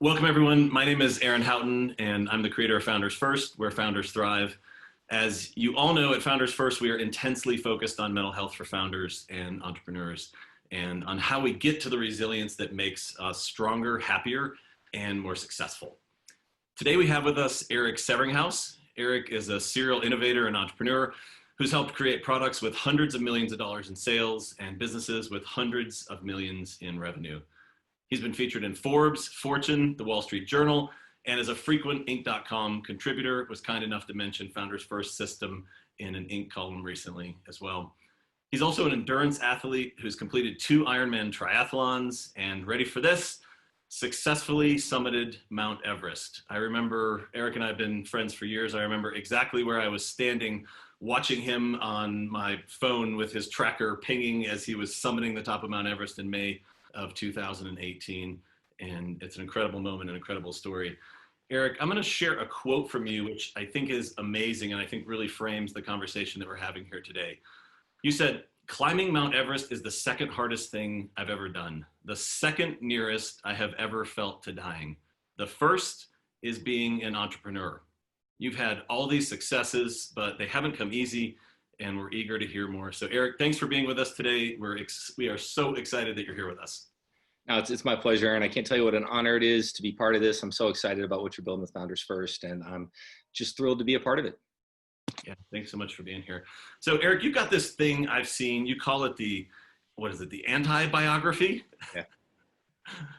Welcome, everyone. My name is Aaron Houghton, and I'm the creator of Founders First, where founders thrive. As you all know, at Founders First, we are intensely focused on mental health for founders and entrepreneurs and on how we get to the resilience that makes us stronger, happier, and more successful. Today, we have with us Erik Severinghaus. Erik is a serial innovator and entrepreneur who's helped create products with hundreds of millions of dollars in sales and businesses with hundreds of millions in revenue. He's been featured in Forbes, Fortune, the Wall Street Journal, and as a frequent Inc.com contributor, was kind enough to mention Founders First system in an Inc. column recently as well. He's also an endurance athlete who's completed 2 Ironman triathlons and, ready for this, successfully summited Mount Everest. I remember, Erik and I have been friends for years. I remember exactly where I was standing watching him on my phone with his tracker pinging as he was summiting the top of Mount Everest in May of 2018, and it's an incredible moment, an incredible story. Erik, I'm going to share a quote from you, which I think is amazing and I think really frames the conversation that we're having here today. You said, "Climbing Mount Everest is the second hardest thing I've ever done, the second nearest I have ever felt to dying. The first is being an entrepreneur." You've had all these successes, but they haven't come easy, and we're eager to hear more. So Erik, thanks for being with us today. We are so excited that you're here with us. No, it's my pleasure, Aaron. I can't tell you what an honor it is to be part of this. I'm so excited about what you're building with Founders First, and I'm just thrilled to be a part of it. Yeah, thanks so much for being here. So Erik, you've got this thing I've seen, you call it the Antibiography? Yeah.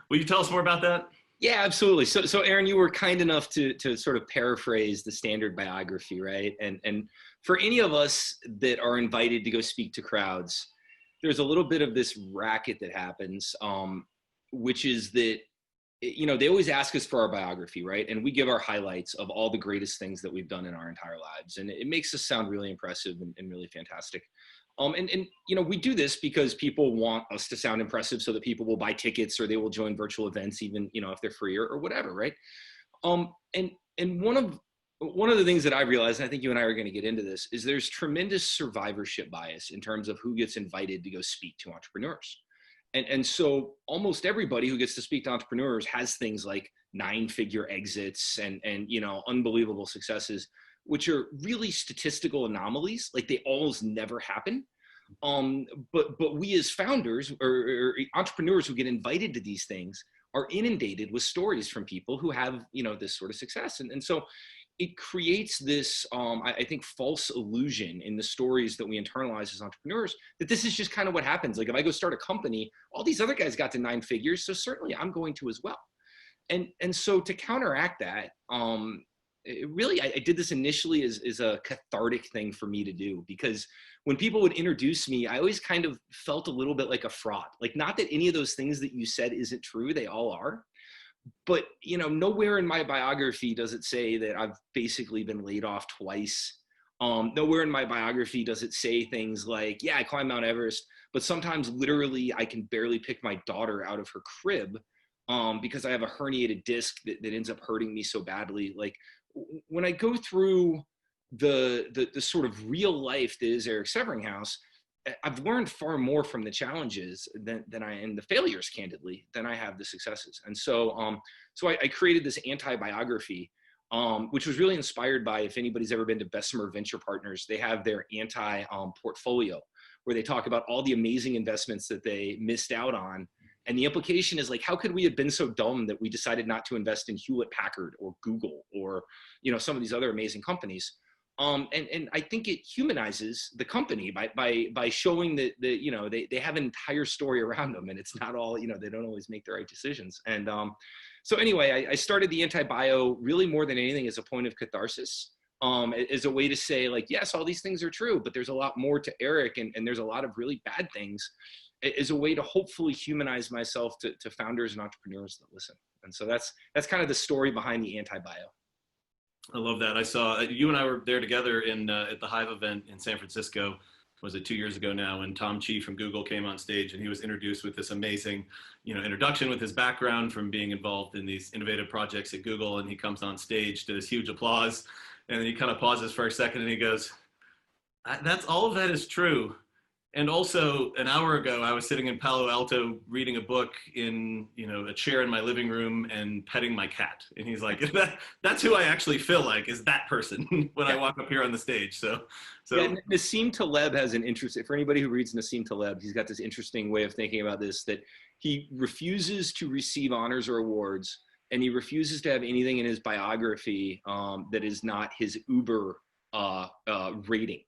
Will you tell us more about that? Yeah, absolutely. So Aaron, you were kind enough to sort of paraphrase the standard biography, right? And for any of us that are invited to go speak to crowds, there's a little bit of this racket that happens, which is that, they always ask us for our biography, right? And we give our highlights of all the greatest things that we've done in our entire lives. And it makes us sound really impressive and really fantastic. We do this because people want us to sound impressive so that people will buy tickets or they will join virtual events, even, if they're free or whatever, right? And one of the things that I realized, and I think you and I are going to get into this, is there's tremendous survivorship bias in terms of who gets invited to go speak to entrepreneurs. And so almost everybody who gets to speak to entrepreneurs has things like 9-figure exits and unbelievable successes, which are really statistical anomalies. Like, they almost never happen. But we as founders or entrepreneurs who get invited to these things are inundated with stories from people who have, this sort of success. And so it creates this, I think, false illusion in the stories that we internalize as entrepreneurs that this is just kind of what happens. Like, if I go start a company, all these other guys got to 9 figures, so certainly I'm going to as well. And so to counteract that, I did this initially as a cathartic thing for me to do, because when people would introduce me, I always kind of felt a little bit like a fraud. Like, not that any of those things that you said isn't true, they all are. But, nowhere in my biography does it say that I've basically been laid off twice. Nowhere in my biography does it say things like, yeah, I climbed Mount Everest, but sometimes literally I can barely pick my daughter out of her crib because I have a herniated disc that ends up hurting me so badly. Like, when I go through the sort of real life that is Erik Severinghaus, I've learned far more from the challenges and the failures, candidly, than I have the successes. And so, I created this anti-biography, which was really inspired by, if anybody's ever been to Bessemer Venture Partners, they have their portfolio, where they talk about all the amazing investments that they missed out on. And the implication is, like, how could we have been so dumb that we decided not to invest in Hewlett Packard or Google or, some of these other amazing companies? And I think it humanizes the company by showing that they have an entire story around them, and it's not all, they don't always make the right decisions. And so anyway, I started the anti-bio really more than anything as a point of catharsis, as a way to say, like, yes, all these things are true, but there's a lot more to Erik, and there's a lot of really bad things, as a way to hopefully humanize myself to founders and entrepreneurs that listen. And so that's kind of the story behind the anti-bio. I love that. I saw you and I were there together at the Hive event in San Francisco. Was it 2 years ago now? And Tom Chi from Google came on stage, and he was introduced with this amazing, introduction with his background from being involved in these innovative projects at Google. And he comes on stage to this huge applause, and then he kind of pauses for a second, and he goes, "That's all of that is true, And also, an hour ago, I was sitting in Palo Alto reading a book in, a chair in my living room and petting my cat. And he's like, that's who I actually feel like, is that person when I Yeah. walk up here on the stage. Yeah, So Nassim Taleb has an interest. For anybody who reads Nassim Taleb, he's got this interesting way of thinking about this, that he refuses to receive honors or awards, and he refuses to have anything in his biography that is not his Uber rating.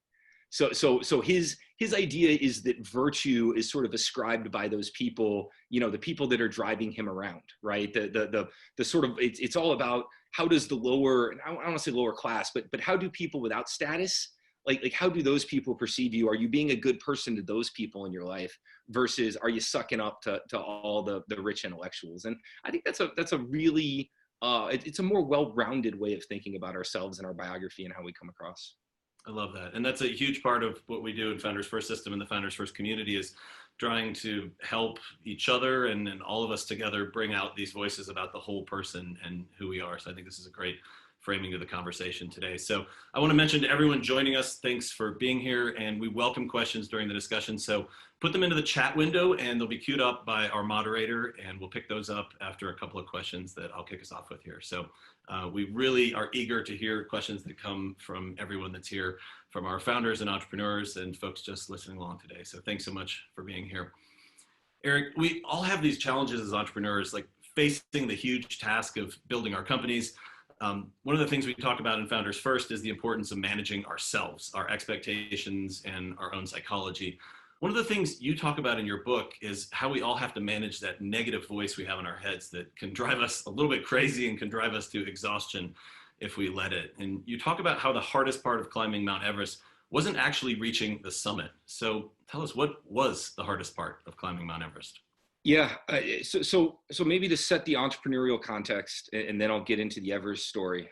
So his idea is that virtue is sort of ascribed by those people, the people that are driving him around, right? The sort of, it's all about how does the lower, I don't want to say lower class, but how do people without status, like how do those people perceive you? Are you being a good person to those people in your life versus are you sucking up to all the rich intellectuals? And I think that's a really, it's a more well-rounded way of thinking about ourselves and our biography and how we come across. I love that. And that's a huge part of what we do in Founders First System and the Founders First community, is trying to help each other and all of us together bring out these voices about the whole person and who we are. So I think this is a great framing to the conversation today. So I want to mention to everyone joining us, thanks for being here, and we welcome questions during the discussion. So put them into the chat window and they'll be queued up by our moderator, and we'll pick those up after a couple of questions that I'll kick us off with here. So we really are eager to hear questions that come from everyone that's here, from our founders and entrepreneurs and folks just listening along today. So thanks so much for being here. Erik, we all have these challenges as entrepreneurs, like facing the huge task of building our companies. One of the things we talk about in Founders First is the importance of managing ourselves, our expectations, and our own psychology. One of the things you talk about in your book is how we all have to manage that negative voice we have in our heads that can drive us a little bit crazy and can drive us to exhaustion if we let it. And you talk about how the hardest part of climbing Mount Everest wasn't actually reaching the summit. So tell us, what was the hardest part of climbing Mount Everest? Yeah, so maybe to set the entrepreneurial context, and then I'll get into the Everest story.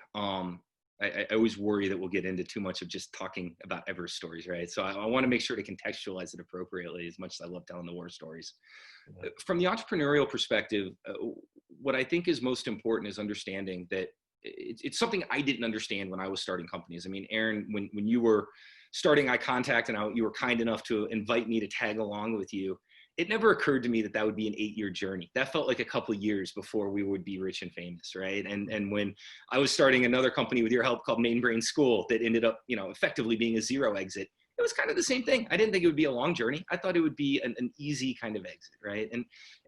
I always worry that we'll get into too much of just talking about Everest stories, right? So I want to make sure to contextualize it appropriately, as much as I love telling the war stories. From the entrepreneurial perspective, what I think is most important is understanding that it's something I didn't understand when I was starting companies. I mean, Aaron, when you were starting iContact and you were kind enough to invite me to tag along with you, it never occurred to me that that would be an 8-year journey. That felt like a couple of years before we would be rich and famous, right? And when I was starting another company with your help called Main Brain School that ended up, effectively being a zero exit, it was kind of the same thing. I didn't think it would be a long journey. I thought it would be an easy kind of exit, right? And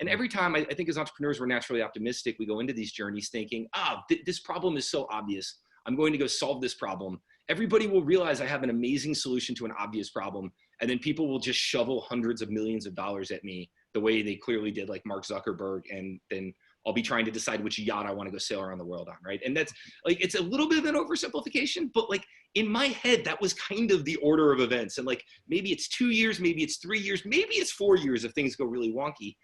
every time I think as entrepreneurs, we're naturally optimistic. We go into these journeys thinking, this problem is so obvious. I'm going to go solve this problem. Everybody will realize I have an amazing solution to an obvious problem. And then people will just shovel hundreds of millions of dollars at me the way they clearly did, like Mark Zuckerberg. And then I'll be trying to decide which yacht I want to go sail around the world on, right? And that's like, it's a little bit of an oversimplification, but like in my head, that was kind of the order of events. And like, maybe it's 2 years, maybe it's 3 years, maybe it's 4 years if things go really wonky.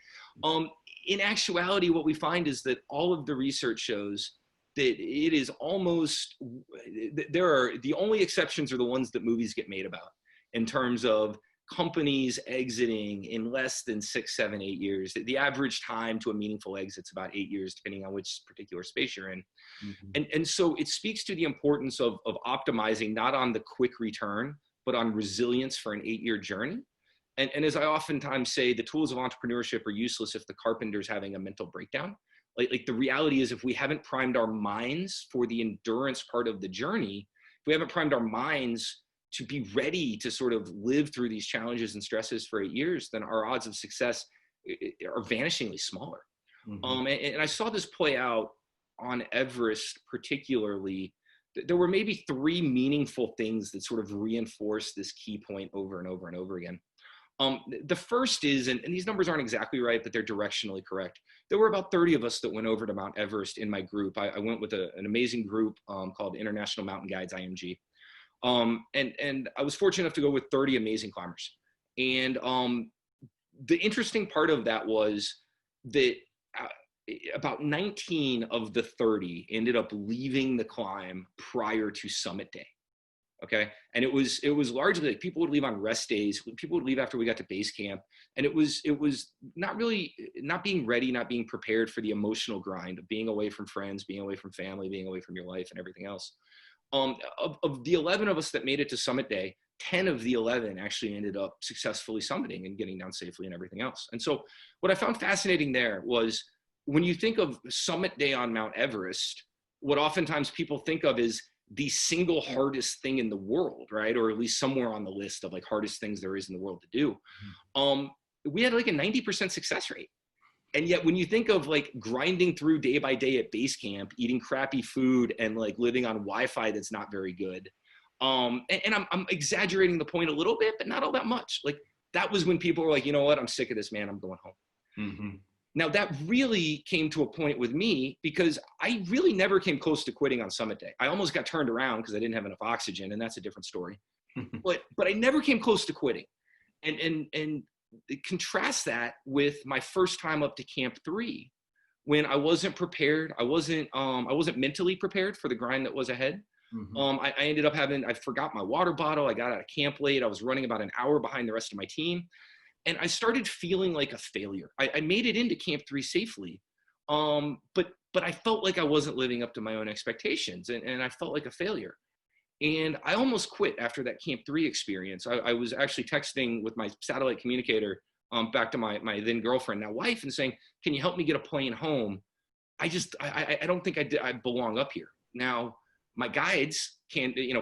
In actuality, what we find is that all of the research shows that it is almost, the only exceptions are the ones that movies get made about, in terms of companies exiting in less than 6, 7, 8 years. The average time to a meaningful exit is about 8 years, depending on which particular space you're in. Mm-hmm. And so it speaks to the importance of optimizing, not on the quick return, but on resilience for an 8-year journey. And as I oftentimes say, the tools of entrepreneurship are useless if the carpenter's having a mental breakdown. Like the reality is, if we haven't primed our minds for the endurance part of the journey, if we haven't primed our minds to be ready to sort of live through these challenges and stresses for 8 years, then our odds of success are vanishingly smaller. Mm-hmm. And I saw this play out on Everest particularly. There were maybe 3 meaningful things that sort of reinforced this key point over and over and over again. The first is, and these numbers aren't exactly right, but they're directionally correct. There were about 30 of us that went over to Mount Everest in my group. I went with an amazing group called International Mountain Guides, IMG. And I was fortunate enough to go with 30 amazing climbers. And the interesting part of that was that about 19 of the 30 ended up leaving the climb prior to summit day. Okay. And it was largely like people would leave on rest days. People would leave after we got to base camp. And it was not being ready, not being prepared for the emotional grind of being away from friends, being away from family, being away from your life and everything else. Of the 11 of us that made it to summit day, 10 of the 11 actually ended up successfully summiting and getting down safely and everything else. And so what I found fascinating there was, when you think of summit day on Mount Everest, what oftentimes people think of is the single hardest thing in the world, right? Or at least somewhere on the list of like hardest things there is in the world to do. We had like a 90% success rate. And yet when you think of like grinding through day by day at base camp, eating crappy food and like living on Wi-Fi that's not very good. And I'm exaggerating the point a little bit, but not all that much. Like that was when people were like, you know what, I'm sick of this, man, I'm going home. Mm-hmm. Now that really came to a point with me because I really never came close to quitting on summit day. I almost got turned around because I didn't have enough oxygen, and that's a different story. but I never came close to quitting. And contrast that with my first time up to Camp 3, when I wasn't prepared. I wasn't mentally prepared for the grind that was ahead. Mm-hmm. I ended up I forgot my water bottle. I got out of camp late. I was running about an hour behind the rest of my team. And I started feeling like a failure. I made it into Camp 3 safely, but I felt like I wasn't living up to my own expectations, and I felt like a failure. And I almost quit after that Camp 3 experience. I was actually texting with my satellite communicator back to my then girlfriend, now wife, and saying, "Can you help me get a plane home? I don't think I belong up here." Now, my guides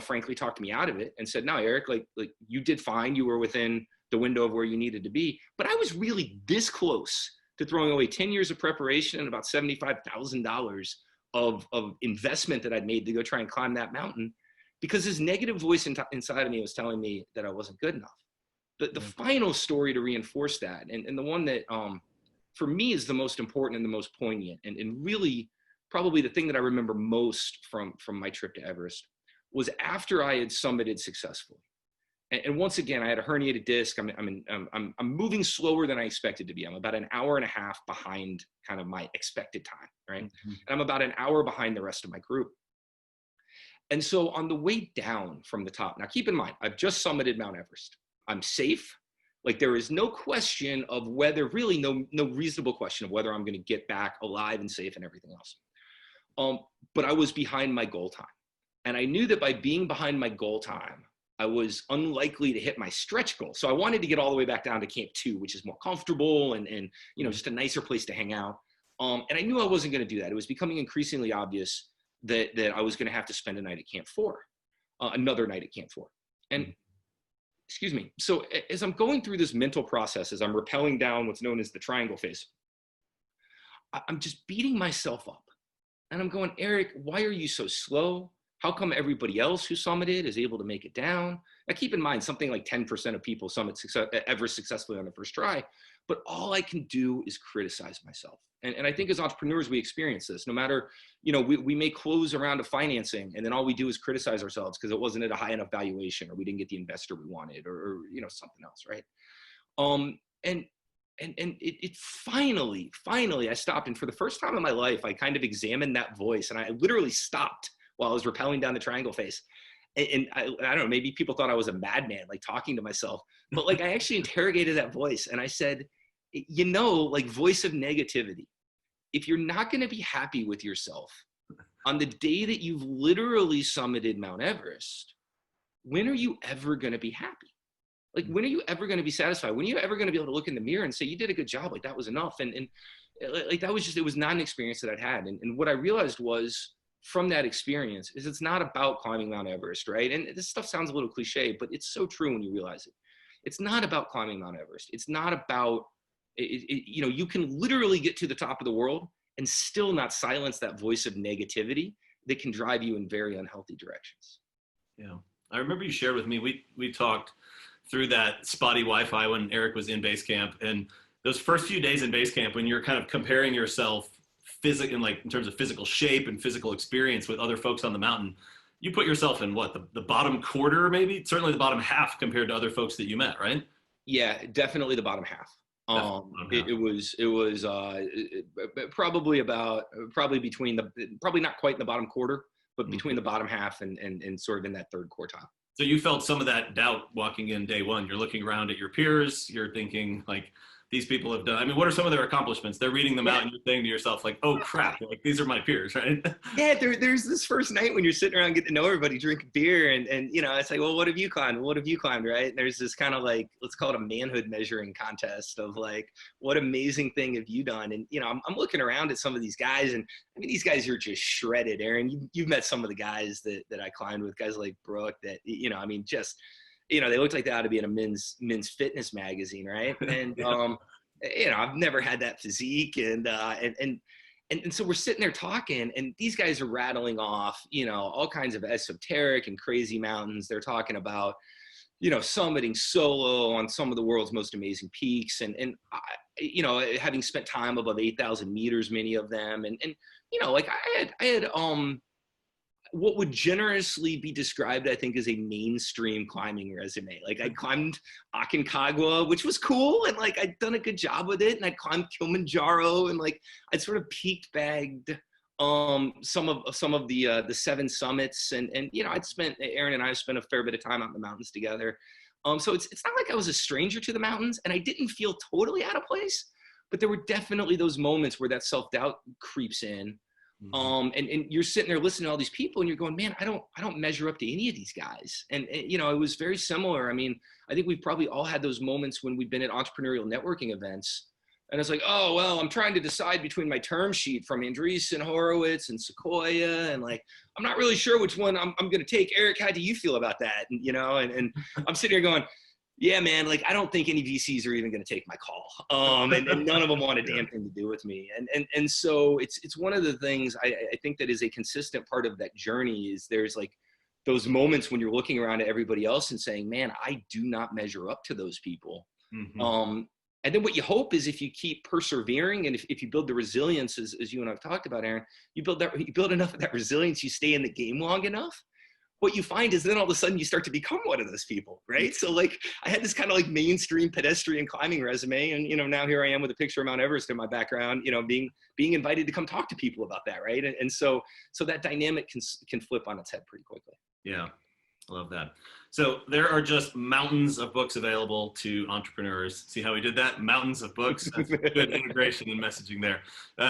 frankly talked me out of it and said, "No, Erik, like you did fine. You were within the window of where you needed to be." But I was really this close to throwing away 10 years of preparation and about $75,000 of investment that I'd made to go try and climb that mountain, because this negative voice inside of me was telling me that I wasn't good enough. The final story to reinforce that, and the one that for me is the most important and the most poignant, and really probably the thing that I remember most from my trip to Everest, was after I had summited successfully. And once again, I had a herniated disc. I'm moving slower than I expected to be. I'm about an hour and a half behind kind of my expected time, right? Mm-hmm. And I'm about an hour behind the rest of my group. And so on the way down from the top, now keep in mind, I've just summited Mount Everest. I'm safe. Like there is no question of whether, really no reasonable question of whether I'm going to get back alive and safe and everything else. But I was behind my goal time. And I knew that by being behind my goal time, I was unlikely to hit my stretch goal. So I wanted to get all the way back down to Camp 2, which is more comfortable and just a nicer place to hang out. And I knew I wasn't going to do that. It was becoming increasingly obvious that I was going to have to spend a night at Camp 4, another night at Camp 4. And excuse me. So as I'm going through this mental process, as I'm rappelling down what's known as the triangle phase, I'm just beating myself up. And I'm going, "Erik, why are you so slow? How come everybody else who summited is able to make it down?" Now, keep in mind, something like 10% of people summit Everest successfully on the first try, but all I can do is criticize myself. And I think as entrepreneurs, we experience this. No matter, we may close around to financing, and then all we do is criticize ourselves because it wasn't at a high enough valuation, or we didn't get the investor we wanted, or something else, right? And it finally, I stopped. And for the first time in my life, I kind of examined that voice, and I literally stopped while I was rappelling down the triangle face. And I don't know, maybe people thought I was a madman, like talking to myself, but like I actually interrogated that voice, and I said, like voice of negativity, if you're not going to be happy with yourself on the day that you've literally summited Mount Everest, when are you ever going to be happy? Like, when are you ever going to be satisfied? When are you ever going to be able to look in the mirror and say, you did a good job? Like, that was enough. And like, that was just, it was not an experience that I'd had. And what I realized was, from that experience, is it's not about climbing Mount Everest, right? And this stuff sounds a little cliche, but it's so true when you realize it. It's not about climbing Mount Everest. It's not about, you can literally get to the top of the world and still not silence that voice of negativity that can drive you in very unhealthy directions. Yeah. I remember you shared with me, we talked through that spotty Wi-Fi when Erik was in base camp, and those first few days in base camp, when you're kind of comparing yourself in terms of physical shape and physical experience with other folks on the mountain, you put yourself in what, the bottom quarter, maybe certainly the bottom half compared to other folks that you met, right? Yeah, definitely the bottom half. It was probably not quite in the bottom quarter, but between the bottom half and sort of in that third quartile. So you felt some of that doubt walking in day one. You're looking around at your peers. You're thinking like, these people have done? I mean, what are some of their accomplishments? They're reading them out and you're saying to yourself like, oh crap, like these are my peers, right? Yeah, there's this first night when you're sitting around getting to know everybody, drinking beer, and you know, it's like, well, what have you climbed? What have you climbed, right? And there's this kind of like, let's call it a manhood measuring contest of like, what amazing thing have you done? And you know, I'm looking around at some of these guys, and I mean, these guys are just shredded. Aaron, you've met some of the guys that I climbed with, guys like Brooke, that you know, I mean, just you know, they look like they ought to be in a men's fitness magazine, right? And Yeah. you know, I've never had that physique, and so we're sitting there talking, and these guys are rattling off, you know, all kinds of esoteric and crazy mountains. They're talking about, you know, summiting solo on some of the world's most amazing peaks, and I, you know, having spent time above 8,000 meters, many of them, and you know, like I had what would generously be described, I think, as a mainstream climbing resume. Like I climbed Aconcagua, which was cool, and like I'd done a good job with it, and I climbed Kilimanjaro, and like I'd sort of peaked bagged some of the seven summits, and you know, Aaron and I spent a fair bit of time out in the mountains together. So it's not like I was a stranger to the mountains, and I didn't feel totally out of place, but there were definitely those moments where that self-doubt creeps in. And you're sitting there listening to all these people, and you're going, man, I don't measure up to any of these guys. And you know, it was very similar. I mean, I think we've probably all had those moments when we've been at entrepreneurial networking events, and it's like, oh, well, I'm trying to decide between my term sheet from Andreessen Horowitz and Sequoia, and like, I'm not really sure which one I'm going to take. Erik, how do you feel about that? And, you know, and I'm sitting here going, yeah, man, like, I don't think any VCs are even going to take my call. And none of them want a damn thing to do with me. And so it's one of the things I think that is a consistent part of that journey is there's like those moments when you're looking around at everybody else and saying, man, I do not measure up to those people. Mm-hmm. And then what you hope is if you keep persevering, and if you build the resilience, as you and I've talked about, Aaron, you build enough of that resilience, you stay in the game long enough, what you find is then all of a sudden you start to become one of those people, right? So like I had this kind of like mainstream pedestrian climbing resume, and you know, now here I am with a picture of Mount Everest in my background, you know, being invited to come talk to people about that, right? And so that dynamic can flip on its head pretty quickly. Yeah, I love that. So there are just mountains of books available to entrepreneurs. See how we did that? Mountains of books. That's good integration and messaging there.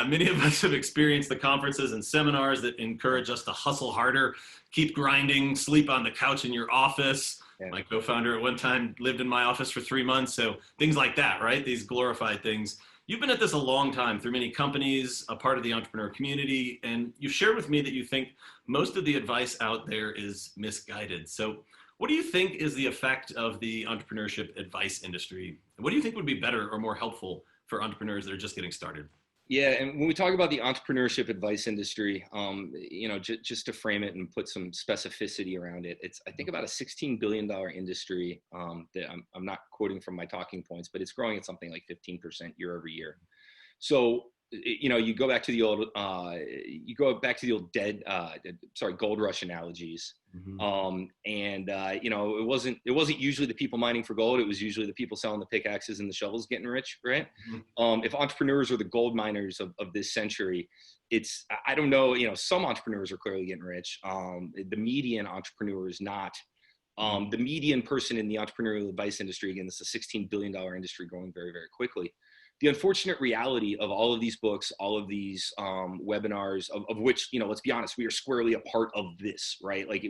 Many of us have experienced the conferences and seminars that encourage us to hustle harder, keep grinding, sleep on the couch in your office. Yeah. My co-founder at one time lived in my office for 3 months. So things like that, right? These glorified things. You've been at this a long time through many companies, a part of the entrepreneur community, and you've shared with me that you think most of the advice out there is misguided. So what do you think is the effect of the entrepreneurship advice industry? What do you think would be better or more helpful for entrepreneurs that are just getting started? Yeah, and when we talk about the entrepreneurship advice industry, you know, just to frame it and put some specificity around it, it's I think about a $16 billion industry that I'm not quoting from my talking points, but it's growing at something like 15% year over year. So you know, you go back to the old gold rush analogies. Mm-hmm. You know, it wasn't usually the people mining for gold. It was usually the people selling the pickaxes and the shovels getting rich, right? Mm-hmm. If entrepreneurs are the gold miners of this century, I don't know, you know, some entrepreneurs are clearly getting rich. The median entrepreneur is not. The median person in the entrepreneurial advice industry, again, this is a $16 billion industry growing very, very quickly. The unfortunate reality of all of these books, all of these webinars, of which, you know, let's be honest, we are squarely a part of this, right? Like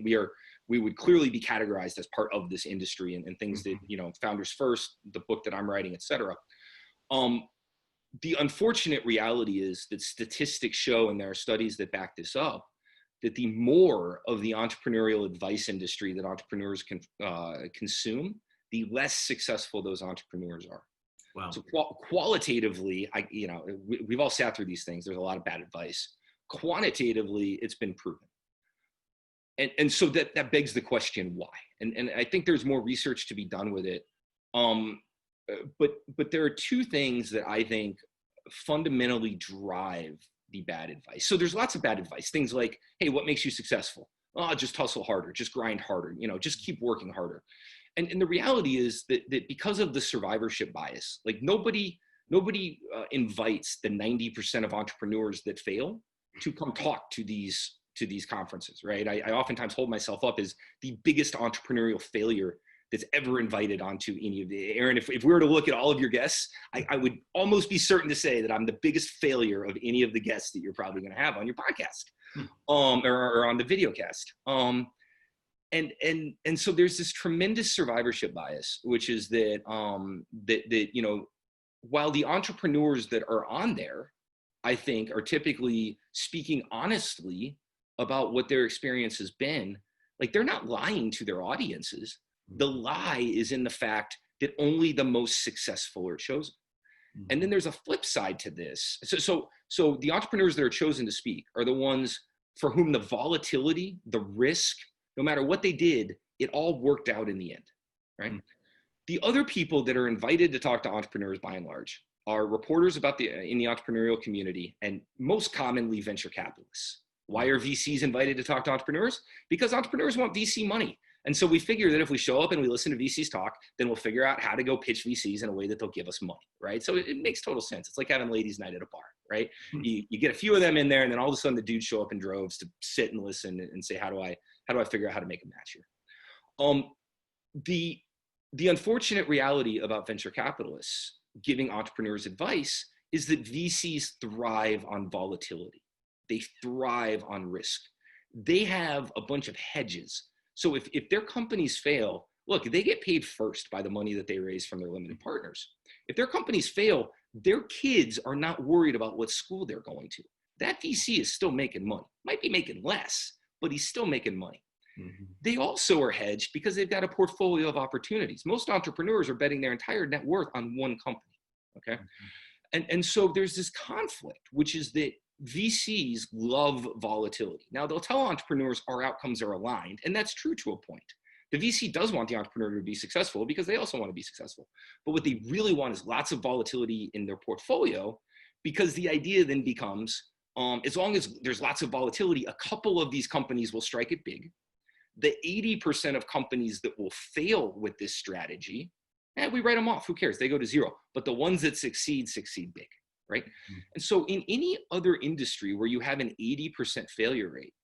we would clearly be categorized as part of this industry and things that, you know, Founders First, the book that I'm writing, et cetera. The unfortunate reality is that statistics show, and there are studies that back this up, that the more of the entrepreneurial advice industry that entrepreneurs can consume, the less successful those entrepreneurs are. Wow. So qualitatively, we've all sat through these things. There's a lot of bad advice. Quantitatively, it's been proven. And so that begs the question, why? And I think there's more research to be done with it. But there are two things that I think fundamentally drive the bad advice. So there's lots of bad advice. Things like, hey, what makes you successful? Oh, just hustle harder, just grind harder, you know, just keep working harder. And the reality is that because of the survivorship bias, like nobody invites the 90% of entrepreneurs that fail to come talk to these conferences, right? I oftentimes hold myself up as the biggest entrepreneurial failure that's ever invited onto any of the, Aaron, if we were to look at all of your guests, I would almost be certain to say that I'm the biggest failure of any of the guests that you're probably going to have on your podcast, or on the video cast. And so there's this tremendous survivorship bias, which is that, you know, while the entrepreneurs that are on there, I think, are typically speaking honestly about what their experience has been, like, they're not lying to their audiences. The lie is in the fact that only the most successful are chosen. And then there's a flip side to this. So the entrepreneurs that are chosen to speak are the ones for whom the volatility, the risk, no matter what they did, it all worked out in the end, right? The other people that are invited to talk to entrepreneurs, by and large, are reporters in the entrepreneurial community, and most commonly venture capitalists. Why are VCs invited to talk to entrepreneurs? Because entrepreneurs want VC money. And so we figure that if we show up and we listen to VCs talk, then we'll figure out how to go pitch VCs in a way that they'll give us money, right? So it makes total sense. It's like having ladies' night at a bar, right? You get a few of them in there, and then all of a sudden the dudes show up in droves to sit and listen and say, how do I figure out how to make a match here? The unfortunate reality about venture capitalists giving entrepreneurs advice is that VCs thrive on volatility. They thrive on risk. They have a bunch of hedges. So if their companies fail, look, they get paid first by the money that they raise from their limited partners. If their companies fail, their kids are not worried about what school they're going to. That VC is still making money. Might be making less, but he's still making money. They also are hedged because they've got a portfolio of opportunities. Most entrepreneurs are betting their entire net worth on one company, okay? And so there's this conflict, which is that VCs love volatility. Now, they'll tell entrepreneurs our outcomes are aligned, and that's true to a point. The VC does want the entrepreneur to be successful because they also want to be successful. But what they really want is lots of volatility in their portfolio, because the idea then becomes, as long as there's lots of volatility, a couple of these companies will strike it big. The 80% of companies that will fail with this strategy, we write them off. Who cares? They go to zero. But the ones that succeed big, right? And so in any other industry where you have an 80% failure rate,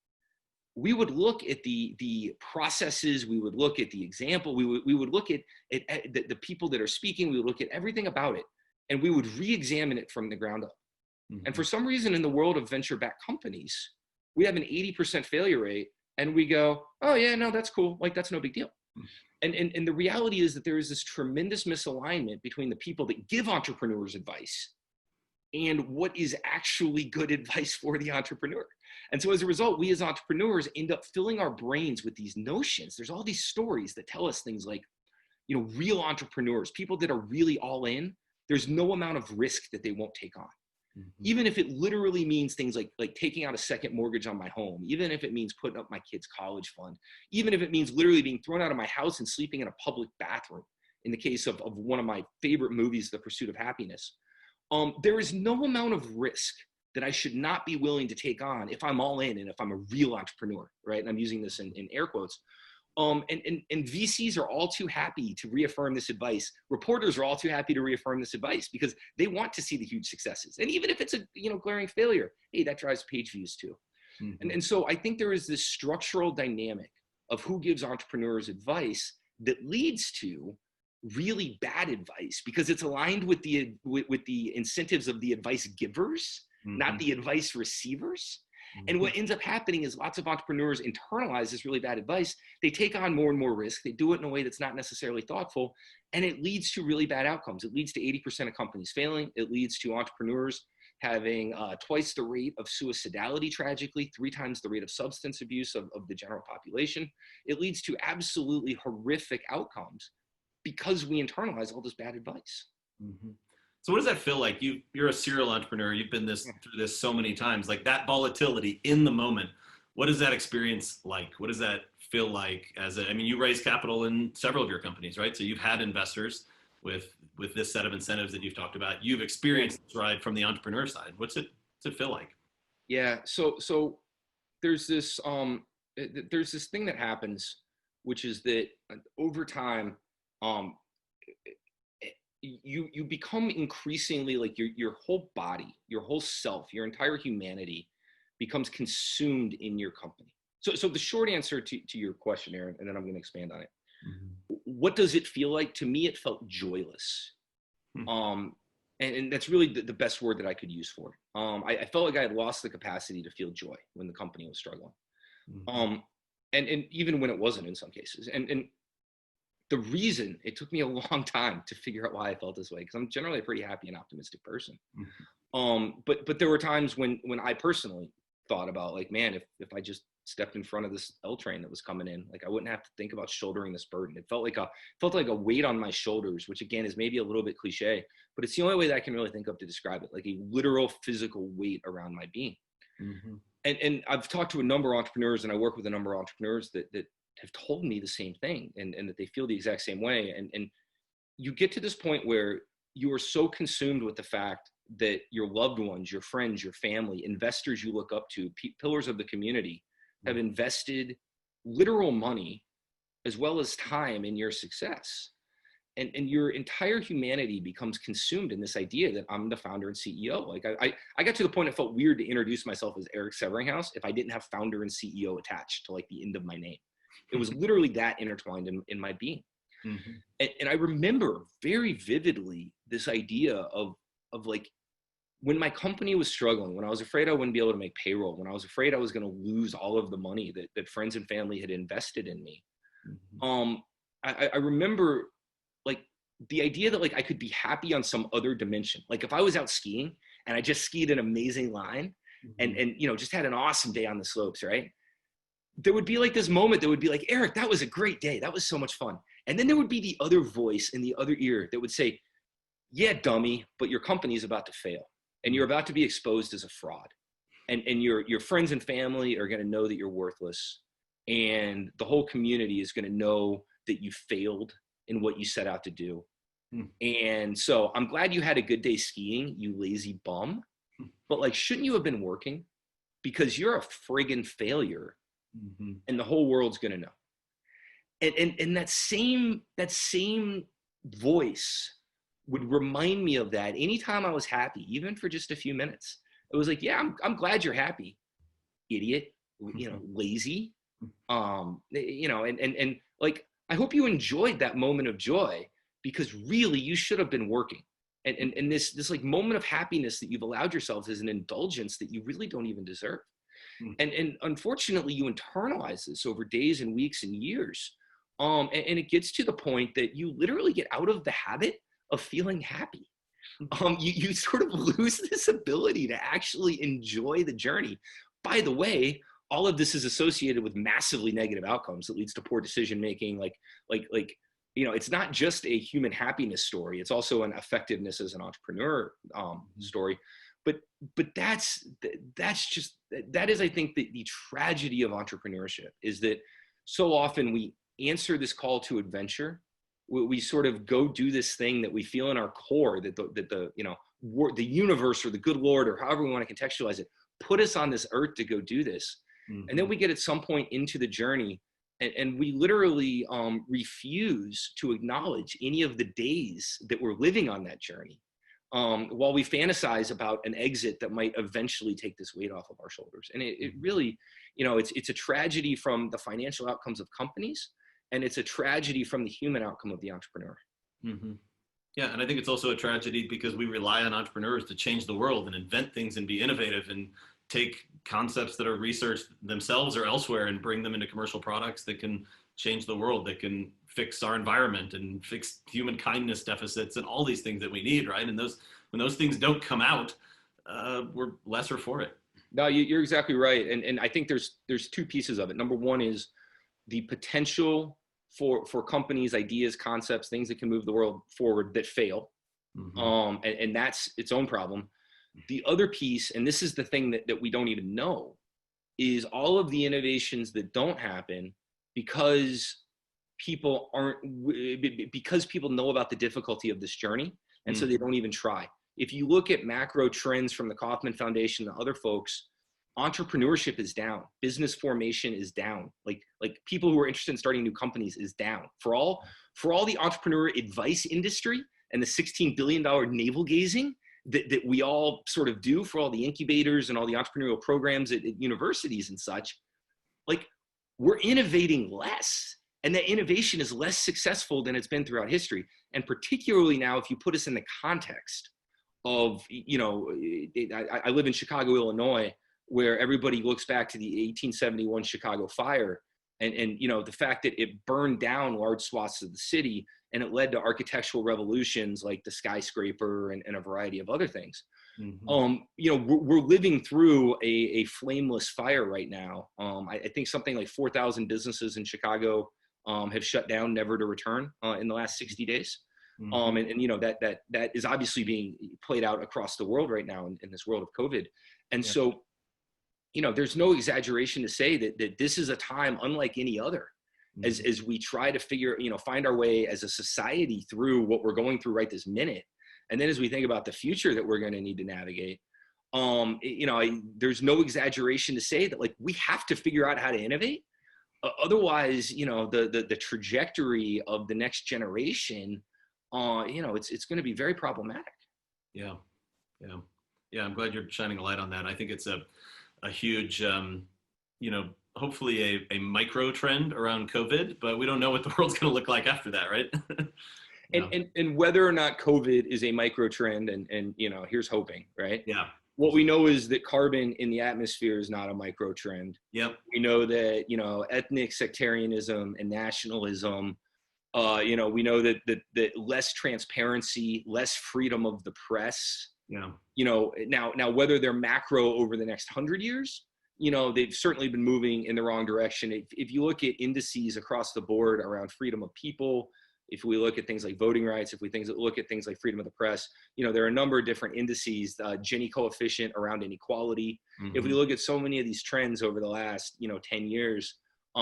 we would look at the processes, we would look at the example, we would look at the people that are speaking, we would look at everything about it, and we would re-examine it from the ground up. And for some reason in the world of venture-backed companies, we have an 80% failure rate, and we go, oh yeah, no, that's cool. Like, that's no big deal. And the reality is that there is this tremendous misalignment between the people that give entrepreneurs advice and what is actually good advice for the entrepreneur. And so as a result, we as entrepreneurs end up filling our brains with these notions. There's all these stories that tell us things like, you know, real entrepreneurs, people that are really all in, there's no amount of risk that they won't take on. Even if it literally means things like taking out a second mortgage on my home, even if it means putting up my kid's college fund, even if it means literally being thrown out of my house and sleeping in a public bathroom, in the case of one of my favorite movies, The Pursuit of Happiness. There is no amount of risk that I should not be willing to take on if I'm all in and if I'm a real entrepreneur, right? And I'm using this in air quotes. And VCs are all too happy to reaffirm this advice. Reporters are all too happy to reaffirm this advice because they want to see the huge successes. And even if it's a glaring failure, hey, that drives page views too. And so I think there is this structural dynamic of who gives entrepreneurs advice that leads to really bad advice because it's aligned with the incentives of the advice givers, not the advice receivers. And what ends up happening is lots of entrepreneurs internalize this really bad advice. They take on more and more risk. They do it in a way that's not necessarily thoughtful. And it leads to really bad outcomes. It leads to 80% of companies failing. It leads to entrepreneurs having twice the rate of suicidality, tragically, 3 times the rate of substance abuse of the general population. It leads to absolutely horrific outcomes because we internalize all this bad advice. So what does that feel like? You're a serial entrepreneur. You've been through this so many times. Like, that volatility in the moment, what is that experience like? What does that feel like you raised capital in several of your companies, right? So you've had investors with this set of incentives that you've talked about. You've experienced this ride from the entrepreneur side. What's it feel like? Yeah. So there's this thing that happens, which is that over time, you become increasingly like your whole body, your whole self, your entire humanity becomes consumed in your company. So the short answer to your question, Aaron, and then I'm going to expand on it. what does it feel like? To me, it felt joyless. And that's really the best word that I could use for it. I felt like I had lost the capacity to feel joy when the company was struggling. And even when it wasn't in some cases. And the reason it took me a long time to figure out why I felt this way, because I'm generally a pretty happy and optimistic person. But there were times when I personally thought about, like, man, if I just stepped in front of this L train that was coming in, like, I wouldn't have to think about shouldering this burden. It felt like a weight on my shoulders, which again is maybe a little bit cliche, but it's the only way that I can really think of to describe it, like a literal physical weight around my being. And I've talked to a number of entrepreneurs, and I work with a number of entrepreneurs that have told me the same thing, and that they feel the exact same way. And you get to this point where you are so consumed with the fact that your loved ones, your friends, your family, investors you look up to, pillars of the community, have invested literal money as well as time in your success. And your entire humanity becomes consumed in this idea that I'm the founder and CEO. Like I got to the point it felt weird to introduce myself as Erik Severinghaus if I didn't have founder and CEO attached to like the end of my name. It was literally that intertwined in my being. And I remember very vividly this idea of like, when my company was struggling, when I was afraid I wouldn't be able to make payroll, when I was afraid I was going to lose all of the money that friends and family had invested in me, I remember like the idea that like I could be happy on some other dimension. Like if I was out skiing and I just skied an amazing line and you know, just had an awesome day on the slopes, right? There would be like this moment that would be like, Erik, that was a great day. That was so much fun. And then there would be the other voice in the other ear that would say, yeah, dummy, but your company is about to fail. And you're about to be exposed as a fraud. And your friends and family are going to know that you're worthless. And the whole community is going to know that you failed in what you set out to do. And so I'm glad you had a good day skiing, you lazy bum. But like, shouldn't you have been working? Because you're a friggin' failure. And the whole world's going to know. And that same voice would remind me of that anytime I was happy, even for just a few minutes. It was like, yeah, I'm glad you're happy, idiot, you know, lazy, you know, and like, I hope you enjoyed that moment of joy, because really you should have been working. And this like moment of happiness that you've allowed yourself is an indulgence that you really don't even deserve. And unfortunately you internalize this over days and weeks and years. And it gets to the point that you literally get out of the habit of feeling happy. You sort of lose this ability to actually enjoy the journey. By the way, all of this is associated with massively negative outcomes that leads to poor decision making. Like, you know, it's not just a human happiness story. It's also an effectiveness as an entrepreneur story. But that is, I think, the tragedy of entrepreneurship is that so often we answer this call to adventure. We sort of go do this thing that we feel in our core that the you know, the universe or the good Lord or however we want to contextualize it put us on this earth to go do this. And then we get at some point into the journey and we literally refuse to acknowledge any of the days that we're living on that journey, while we fantasize about an exit that might eventually take this weight off of our shoulders. And it really, you know, it's a tragedy from the financial outcomes of companies. And it's a tragedy from the human outcome of the entrepreneur. Yeah, and I think it's also a tragedy because we rely on entrepreneurs to change the world and invent things and be innovative and take concepts that are researched themselves or elsewhere and bring them into commercial products that can change the world, that can fix our environment and fix human kindness deficits and all these things that we need, right? And when those things don't come out, we're lesser for it. No, you're exactly right. And I think there's two pieces of it. Number one is the potential for companies, ideas, concepts, things that can move the world forward that fail. And that's its own problem. The other piece, and this is the thing that we don't even know, is all of the innovations that don't happen because people know about the difficulty of this journey. And so they don't even try. If you look at macro trends from the Kauffman Foundation and other folks, entrepreneurship is down, business formation is down, like people who are interested in starting new companies is down. For all the entrepreneur advice industry and the $16 billion navel gazing that we all sort of do for all the incubators and all the entrepreneurial programs at universities and such, like, we're innovating less. And that innovation is less successful than it's been throughout history. And particularly now, if you put us in the context of, I live in Chicago, Illinois, where everybody looks back to the 1871 Chicago fire, and the fact that it burned down large swaths of the city, and it led to architectural revolutions like the skyscraper and a variety of other things. We're living through a flameless fire right now. I think something like 4,000 businesses in Chicago have shut down, never to return in the last 60 days. That is obviously being played out across the world right now in this world of COVID. And so, there's no exaggeration to say that this is a time unlike any other, as we try to find our way as a society through what we're going through right this minute. And then as we think about the future that we're going to need to navigate, there's no exaggeration to say that, like, we have to figure out how to innovate. Otherwise, the trajectory of the next generation, it's going to be very problematic. Yeah. I'm glad you're shining a light on that. I think it's a huge, hopefully a micro trend around COVID, but we don't know what the world's going to look like after that, right? And whether or not COVID is a micro trend, and here's hoping, right? Yeah. What we know is that carbon in the atmosphere is not a micro trend. Yep. We know that, ethnic sectarianism and nationalism, we know that less transparency, less freedom of the press, now whether they're macro over the next 100 years, they've certainly been moving in the wrong direction. If you look at indices across the board around freedom of people, if we look at things like voting rights, if we look at things like freedom of the press, there are a number of different indices, Gini coefficient around inequality. If we look at so many of these trends over the last, 10 years,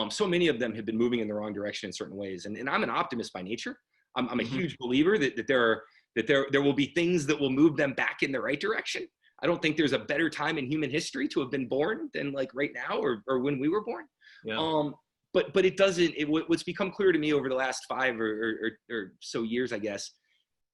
so many of them have been moving in the wrong direction in certain ways. And I'm an optimist by nature. I'm a huge believer that there will be things that will move them back in the right direction. I don't think there's a better time in human history to have been born than like right now or when we were born. Yeah. But it doesn't, what's become clear to me over the last 5 or so years, I guess,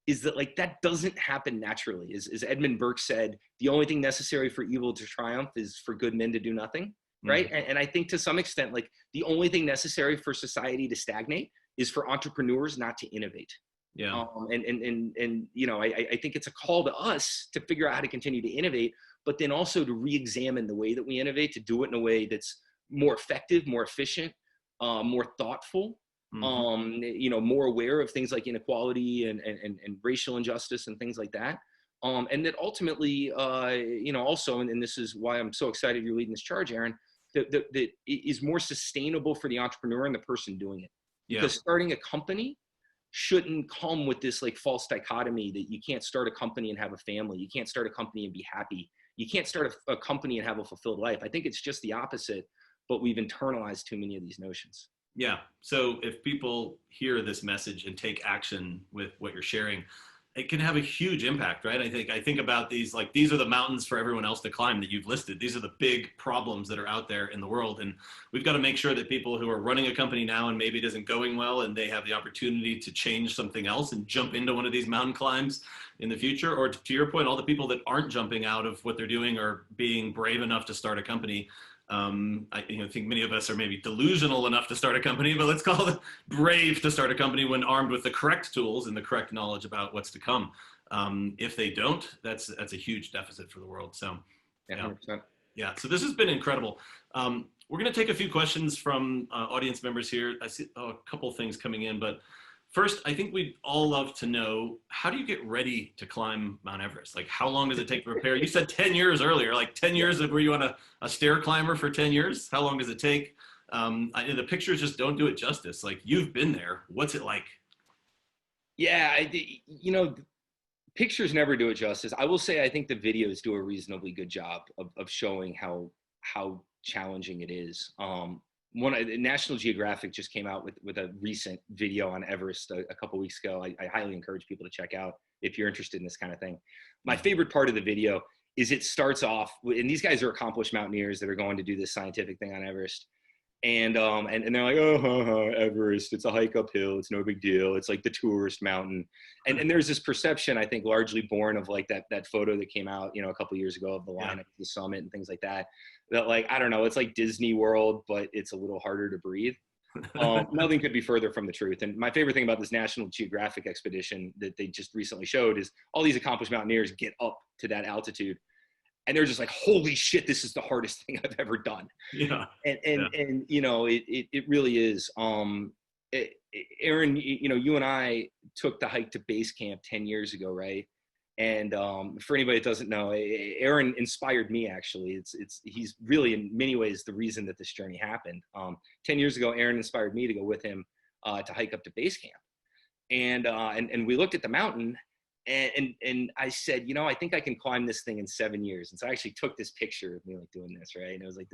is that like that doesn't happen naturally. As Edmund Burke said, the only thing necessary for evil to triumph is for good men to do nothing, right? And I think to some extent, like the only thing necessary for society to stagnate is for entrepreneurs not to innovate. Yeah. I think it's a call to us to figure out how to continue to innovate, but then also to re-examine the way that we innovate, to do it in a way that's more effective, more efficient, more thoughtful, more aware of things like inequality and racial injustice and things like that. And that ultimately, also, and this is why I'm so excited you're leading this charge, Aaron, that it is more sustainable for the entrepreneur and the person doing it. Yeah. Because starting a company shouldn't come with this like false dichotomy that you can't start a company and have a family. You can't start a company and be happy. You can't start a company and have a fulfilled life. I think it's just the opposite, but we've internalized too many of these notions. Yeah. So if people hear this message and take action with what you're sharing, it can have a huge impact, right? I think about these, like, these are the mountains for everyone else to climb that you've listed. These are the big problems that are out there in the world. And we've got to make sure that people who are running a company now and maybe it isn't going well and they have the opportunity to change something else and jump into one of these mountain climbs in the future, or to your point, all the people that aren't jumping out of what they're doing or being brave enough to start a company. I think many of us are maybe delusional enough to start a company, but let's call it brave to start a company when armed with the correct tools and the correct knowledge about what's to come. If they don't, that's a huge deficit for the world. So, yeah. Yeah. So this has been incredible. We're going to take a few questions from audience members here. I see a couple things coming in, but first, I think we'd all love to know, how do you get ready to climb Mount Everest? Like, how long does it take to prepare? You said 10 years earlier, like 10 years were you on a stair climber for 10 years? How long does it take? The pictures just don't do it justice. Like, you've been there. What's it like? Yeah, pictures never do it justice. I will say, I think the videos do a reasonably good job of showing how challenging it is. National Geographic just came out with a recent video on Everest a couple weeks ago. I highly encourage people to check out if you're interested in this kind of thing. My favorite part of the video is it starts off, and these guys are accomplished mountaineers that are going to do this scientific thing on Everest. And they're like, Everest, it's a hike uphill. It's no big deal. It's like the tourist mountain. And there's this perception, I think, largely born of like that photo that came out, a couple years ago of the line up to the summit and things like that. That, like, I don't know, it's like Disney World, but it's a little harder to breathe. Nothing could be further from the truth. And my favorite thing about this National Geographic expedition that they just recently showed is all these accomplished mountaineers get up to that altitude and they're just like, holy shit, this is the hardest thing I've ever done. Yeah. And you know, it really is. Aaron, you know, you and I took the hike to base camp 10 years ago, right? And for anybody that doesn't know, Aaron inspired me, actually. He's really, in many ways, the reason that this journey happened. 10 years ago, Aaron inspired me to go with him to hike up to base camp. And we looked at the mountain, and I said, you know, I think I can climb this thing in 7 years. And so I actually took this picture of me like doing this, right? And it was like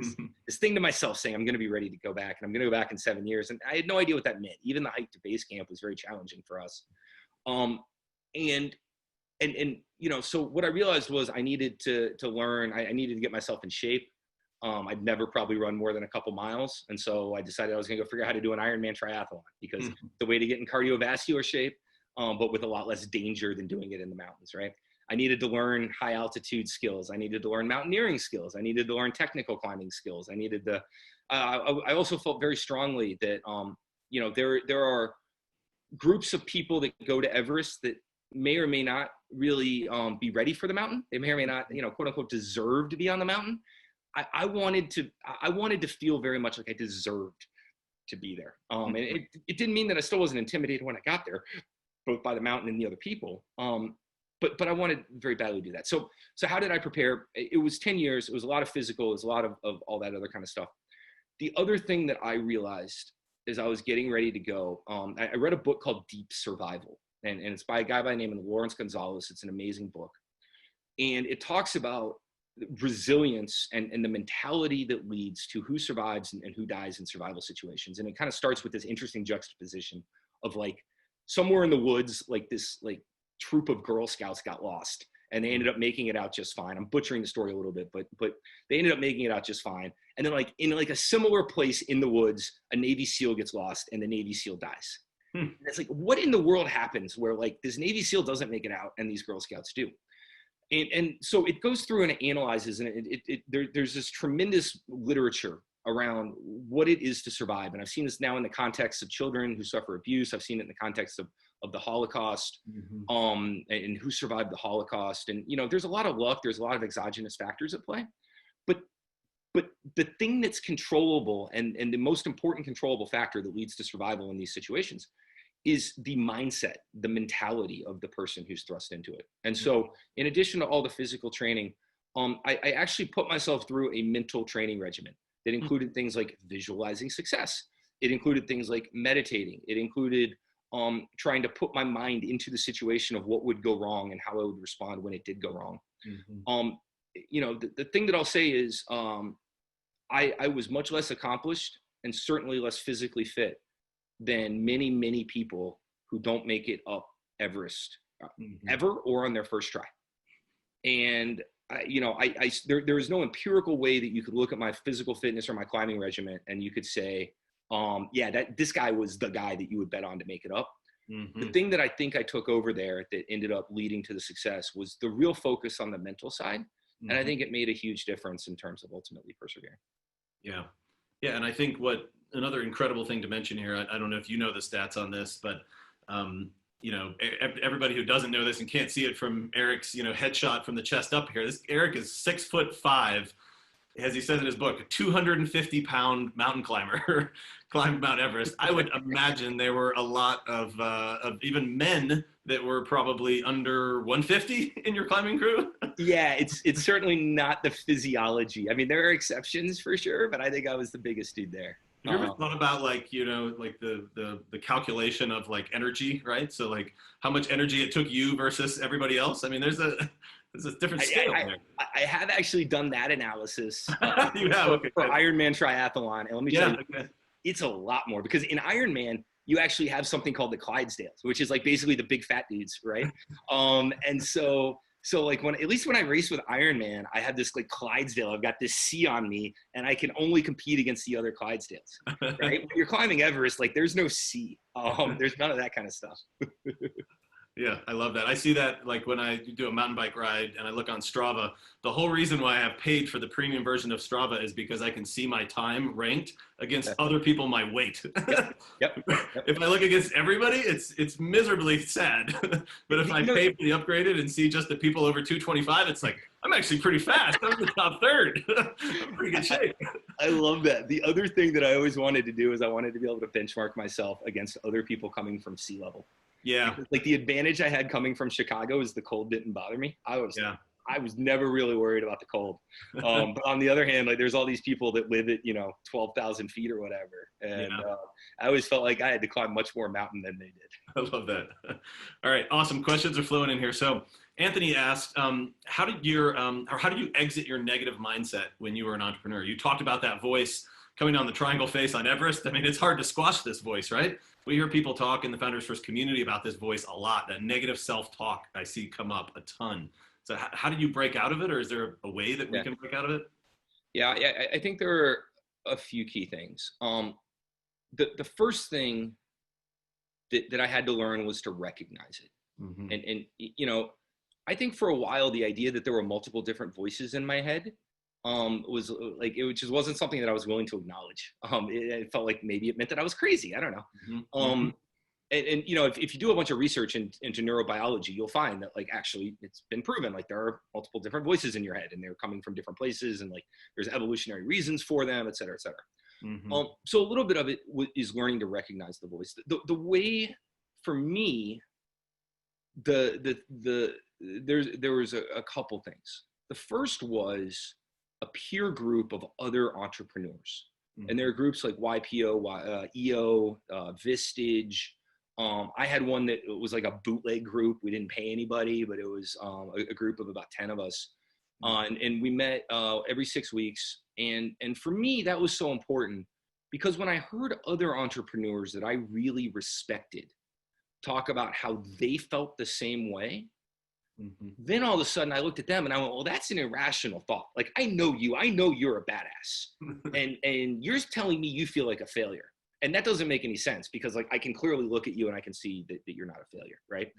this thing to myself saying, I'm going to be ready to go back, and I'm going to go back in 7 years. And I had no idea what that meant. Even the hike to base camp was very challenging for us. And you know, so what I realized was I needed to learn. I needed to get myself in shape. I'd never probably run more than a couple miles, and so I decided I was going to go figure out how to do an Ironman triathlon, because the way to get in cardiovascular shape, but with a lot less danger than doing it in the mountains, right? I needed to learn high altitude skills. I needed to learn mountaineering skills. I needed to learn technical climbing skills. I needed to. I also felt very strongly that you know, there are groups of people that go to Everest that may or may not really be ready for the mountain. They may or may not, you know, quote unquote, deserve to be on the mountain. I wanted to feel very much like I deserved to be there. And it didn't mean that I still wasn't intimidated when I got there, both by the mountain and the other people. But I wanted very badly to do that. So how did I prepare? It was 10 years. It was a lot of physical. It was a lot of all that other kind of stuff. The other thing that I realized as I was getting ready to go, I read a book called Deep Survival. And it's by a guy by the name of Lawrence Gonzalez. It's an amazing book. And it talks about resilience and the mentality that leads to who survives and who dies in survival situations. And it kind of starts with this interesting juxtaposition of like somewhere in the woods, like this like troop of Girl Scouts got lost and they ended up making it out just fine. I'm butchering the story a little bit, but they ended up making it out just fine. And then like in like a similar place in the woods, a Navy SEAL gets lost and the Navy SEAL dies. And it's like, what in the world happens where like this Navy SEAL doesn't make it out and these Girl Scouts do? And so it goes through and it analyzes, and there's this tremendous literature around what it is to survive. And I've seen this now in the context of children who suffer abuse. I've seen it in the context of the Holocaust, and who survived the Holocaust. And, you know, there's a lot of luck. There's a lot of exogenous factors at play. But the thing that's controllable and the most important controllable factor that leads to survival in these situations is the mindset, the mentality of the person who's thrust into it. And so in addition to all the physical training, I actually put myself through a mental training regimen that included things like visualizing success. It included things like meditating. It included trying to put my mind into the situation of what would go wrong and how I would respond when it did go wrong. You know, the thing that I'll say is I was much less accomplished and certainly less physically fit than many, many people who don't make it up Everest ever or on their first try. And you know, there is no empirical way that you could look at my physical fitness or my climbing regimen and you could say, yeah, this guy was the guy that you would bet on to make it up. The thing that I think I took over there that ended up leading to the success was the real focus on the mental side. And I think it made a huge difference in terms of ultimately persevering. Yeah. Yeah. And I think another incredible thing to mention here, I don't know if you know the stats on this, but, you know, everybody who doesn't know this and can't see it from Erik's, you know, headshot from the chest up here, Erik is 6'5", as he says in his book, a 250-pound mountain climber, climbed Mount Everest. I would imagine there were a lot of even men that were probably under 150 in your climbing crew. Yeah, it's certainly not the physiology. I mean, there are exceptions for sure, but I think I was the biggest dude there. Have you ever thought about like, you know, like the calculation of like energy, right? So like how much energy it took you versus everybody else? I mean, there's a different scale there. I have actually done that analysis You have, for Ironman triathlon. And let me tell you, it's a lot more because in Ironman, you actually have something called the Clydesdales, which is like basically the big fat dudes, right? And so like at least when I race with Ironman, I have this like Clydesdale. I've got this C on me and I can only compete against the other Clydesdales, right? When you're climbing Everest, like there's no C. There's none of that kind of stuff. Yeah, I love that. I see that like when I do a mountain bike ride and I look on Strava, the whole reason why I have paid for the premium version of Strava is because I can see my time ranked against other people my weight. Yep. Yep. Yep. If I look against everybody, it's miserably sad. But if I pay for the upgraded and see just the people over 225, it's like, I'm actually pretty fast. I'm in the top third. I'm in pretty good shape. I love that. The other thing that I always wanted to do is I wanted to be able to benchmark myself against other people coming from sea level. Yeah. Like the advantage I had coming from Chicago is the cold didn't bother me. I was never really worried about the cold. But on the other hand, like there's all these people that live at, 12,000 feet or whatever. And I always felt like I had to climb much more mountain than they did. I love that. All right. Awesome. Questions are flowing in here. So Anthony asked, how did you exit your negative mindset when you were an entrepreneur? You talked about that voice coming on the triangle face on Everest. I mean, it's hard to squash this voice, right? We hear people talk in the Founders First community about this voice a lot. That negative self-talk I see come up a ton. So how did you break out of it, or is there a way that we can break out of it? Yeah, I think there are a few key things. The first thing that I had to learn was to recognize it. Mm-hmm. And I think for a while the idea that there were multiple different voices in my head was like, it just wasn't something that I was willing to acknowledge. It felt like maybe it meant that I was crazy. I don't know. Mm-hmm. And if you do a bunch of research into neurobiology, you'll find that like actually it's been proven like there are multiple different voices in your head and they're coming from different places and like there's evolutionary reasons for them, et cetera, et cetera. Mm-hmm. So a little bit of it is learning to recognize the voice. The way for me, there was a couple things. The first was a peer group of other entrepreneurs. Mm-hmm. And there are groups like YPO, EO, Vistage. I had one that was like a bootleg group. We didn't pay anybody, but it was a group of about 10 of us. And we met every 6 weeks. And for me, that was so important because when I heard other entrepreneurs that I really respected talk about how they felt the same way, mm-hmm. Then all of a sudden I looked at them and I went, well, that's an irrational thought. Like, I know you, I know you're a badass and you're telling me you feel like a failure. And that doesn't make any sense because like, I can clearly look at you and I can see that you're not a failure. Right.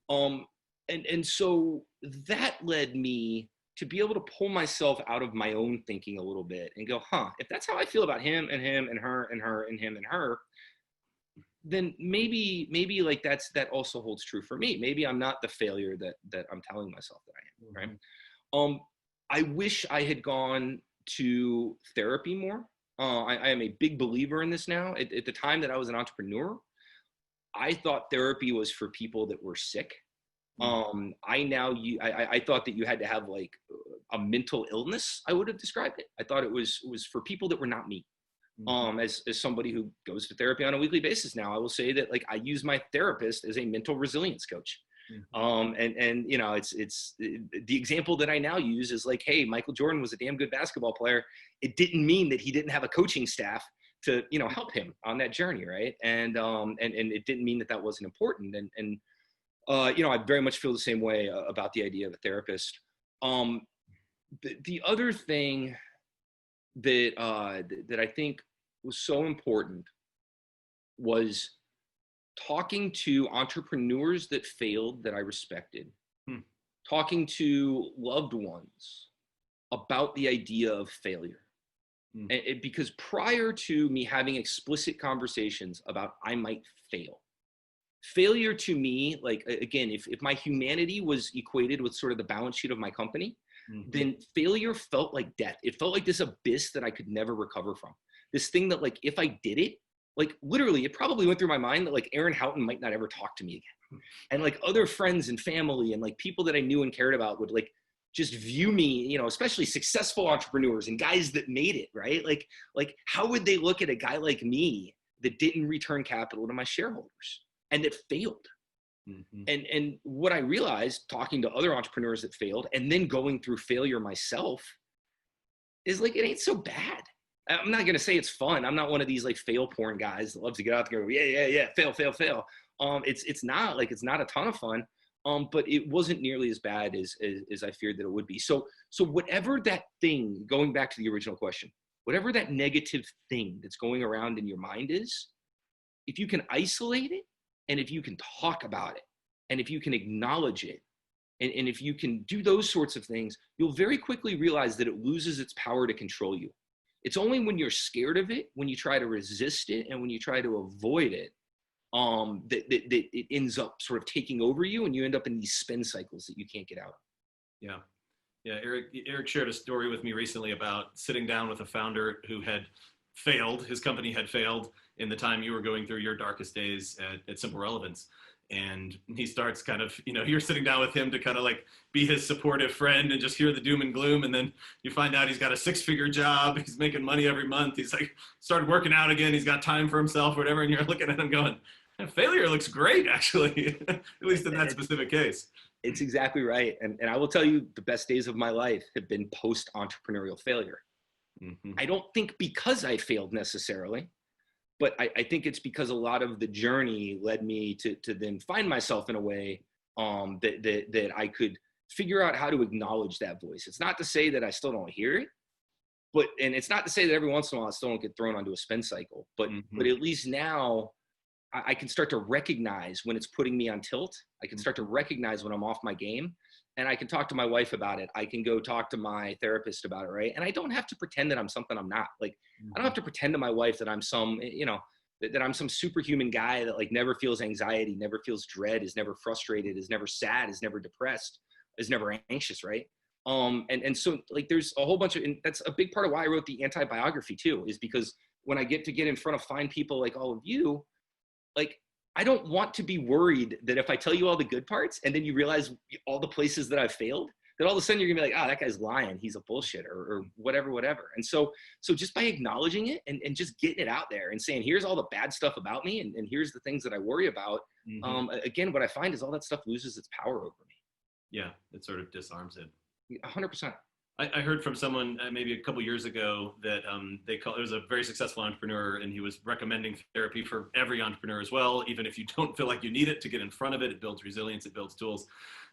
Mm-hmm. And so that led me to be able to pull myself out of my own thinking a little bit and go, if that's how I feel about him and her and her and him and her, then maybe like that also holds true for me. Maybe I'm not the failure that I'm telling myself that I am, right? I wish I had gone to therapy more. I am a big believer in this now. At the time that I was an entrepreneur, I thought therapy was for people that were sick. I thought that you had to have like a mental illness. I would have described it. I thought it was for people that were not me. As somebody who goes to therapy on a weekly basis now, I will say that like I use my therapist as a mental resilience coach. It's the example that I now use is like, hey, Michael Jordan was a damn good basketball player. It didn't mean that he didn't have a coaching staff to, help him on that journey. Right. And it didn't mean that wasn't important. I very much feel the same way about the idea of a therapist. The other thing that I think was so important was talking to entrepreneurs that failed that I respected, talking to loved ones about the idea of failure. Because prior to me having explicit conversations about I might fail, failure to me, like, again, if my humanity was equated with sort of the balance sheet of my company, then failure felt like death. It felt like this abyss that I could never recover from. This thing that like, if I did it, like literally, it probably went through my mind that like Aaron Houghton might not ever talk to me again. And like other friends and family and like people that I knew and cared about would like just view me, especially successful entrepreneurs and guys that made it, right? Like how would they look at a guy like me that didn't return capital to my shareholders and that failed? And what I realized talking to other entrepreneurs that failed and then going through failure myself is like, it ain't so bad. I'm not going to say it's fun. I'm not one of these like fail porn guys that loves to get out there and go, yeah, fail. It's not a ton of fun. But it wasn't nearly as bad as I feared that it would be. So whatever that thing, going back to the original question, whatever that negative thing that's going around in your mind is, if you can isolate it and if you can talk about it And if you can acknowledge it, and if you can do those sorts of things, you'll very quickly realize that it loses its power to control you. It's only when you're scared of it, when you try to resist it, and when you try to avoid it, that it ends up sort of taking over you, and you end up in these spin cycles that you can't get out of. Yeah. Yeah. Erik shared a story with me recently about sitting down with a founder who had failed. His company had failed in the time you were going through your darkest days at Simple Relevance. And he starts kind of, you're sitting down with him to kind of like be his supportive friend and just hear the doom and gloom. And then you find out he's got a 6-figure job. He's making money every month. He's like started working out again. He's got time for himself or whatever. And you're looking at him going, failure looks great, actually, at least in that specific case. It's exactly right. And I will tell you, the best days of my life have been post-entrepreneurial failure. Mm-hmm. I don't think because I failed necessarily, but I think it's because a lot of the journey led me to then find myself in a way that I could figure out how to acknowledge that voice. It's not to say that I still don't hear it, and it's not to say that every once in a while I still don't get thrown onto a spin cycle, but at least now I can start to recognize when it's putting me on tilt. I can start to recognize when I'm off my game, and I can talk to my wife about it. I can go talk to my therapist about it, right? And I don't have to pretend that I'm something I'm not. Like, I don't have to pretend to my wife that I'm some, that I'm some superhuman guy that like never feels anxiety, never feels dread, is never frustrated, is never sad, is never depressed, is never anxious, right? And so like there's a whole bunch of, and that's a big part of why I wrote the Antibiography too, is because when I get to get in front of fine people like all of you, like, I don't want to be worried that if I tell you all the good parts and then you realize all the places that I've failed, that all of a sudden you're gonna be like, that guy's lying, he's a bullshitter or whatever. And so just by acknowledging it and just getting it out there and saying, here's all the bad stuff about me and here's the things that I worry about. Again, what I find is all that stuff loses its power over me. Yeah, it sort of disarms it. 100%. I heard from someone maybe a couple years ago that it was a very successful entrepreneur, and he was recommending therapy for every entrepreneur as well, even if you don't feel like you need it, to get in front of it. It builds resilience, it builds tools.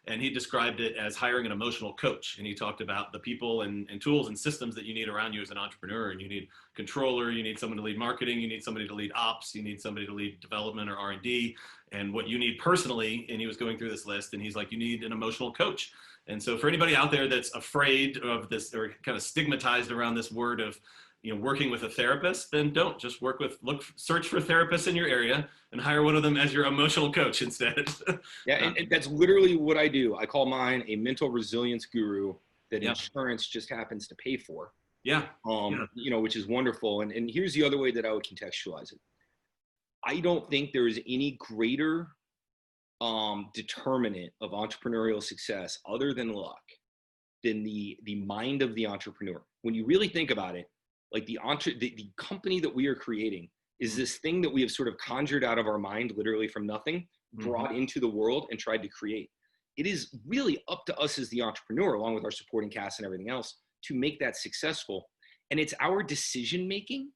And he described it as hiring an emotional coach. And he talked about the people and tools and systems that you need around you as an entrepreneur. And you need a controller, you need someone to lead marketing, you need somebody to lead ops, you need somebody to lead development or R&D. And what you need personally, and he was going through this list, and he's like, you need an emotional coach. And so for anybody out there that's afraid of this or kind of stigmatized around this word of, working with a therapist, then don't. Just search for therapists in your area and hire one of them as your emotional coach instead. Yeah, and that's literally what I do. I call mine a mental resilience guru that insurance just happens to pay for. Yeah. Which is wonderful. And here's the other way that I would contextualize it. I don't think there is any greater determinant of entrepreneurial success other than luck than the mind of the entrepreneur. When you really think about it, like the company that we are creating is this thing that we have sort of conjured out of our mind, literally from nothing, brought into the world and tried to create. It is really up to us as the entrepreneur, along with our supporting cast and everything else, to make that successful. And it's our decision making.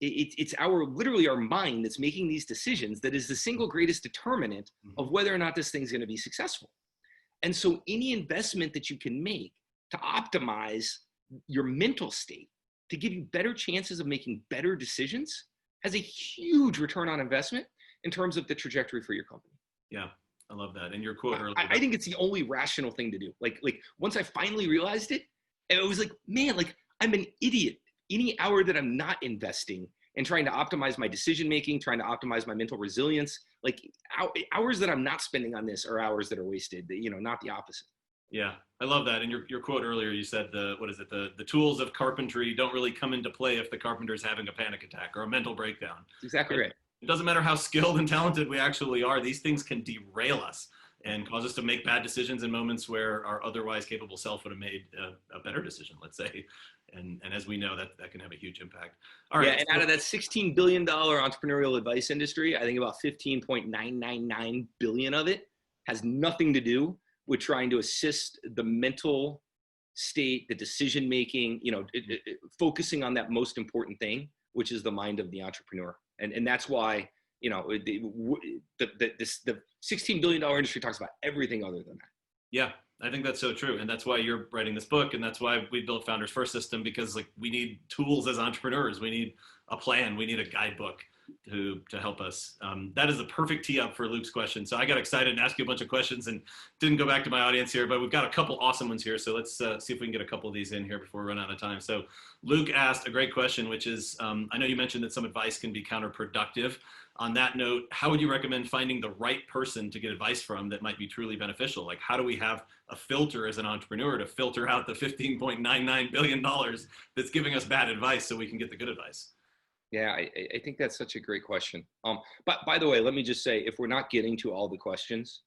It's literally our mind that's making these decisions that is the single greatest determinant of whether or not this thing's going to be successful. And so any investment that you can make to optimize your mental state, to give you better chances of making better decisions, has a huge return on investment in terms of the trajectory for your company. Yeah, I love that. And your quote earlier. I think it's the only rational thing to do. Like once I finally realized it, it was like, man, like I'm an idiot. Any hour that I'm not investing and trying to optimize my decision-making, trying to optimize my mental resilience, like hours that I'm not spending on this are hours that are wasted, not the opposite. Yeah, I love that. And your quote earlier, you said the tools of carpentry don't really come into play if the carpenter's having a panic attack or a mental breakdown. That's exactly right. It doesn't matter how skilled and talented we actually are. These things can derail us and cause us to make bad decisions in moments where our otherwise capable self would have made a better decision, let's say. And as we know, that can have a huge impact. All right. Yeah, and out of that $16 billion entrepreneurial advice industry, I think about 15.999 billion of it has nothing to do with trying to assist the mental state, the decision-making, focusing on that most important thing, which is the mind of the entrepreneur. And that's why, the $16 billion industry talks about everything other than that. Yeah, I think that's so true. And that's why you're writing this book. And that's why we built Founders First System, because we need tools as entrepreneurs. We need a plan. We need a guidebook. to help us. That is a perfect tee up for Luke's question. So I got excited and asked you a bunch of questions and didn't go back to my audience here, but we've got a couple awesome ones here. So let's see if we can get a couple of these in here before we run out of time. So Luke asked a great question, which is, I know you mentioned that some advice can be counterproductive. On that note, how would you recommend finding the right person to get advice from that might be truly beneficial? Like, how do we have a filter as an entrepreneur to filter out the $15.99 billion that's giving us bad advice so we can get the good advice? Yeah, I think that's such a great question. But by the way, let me just say, if we're not getting to all the questions,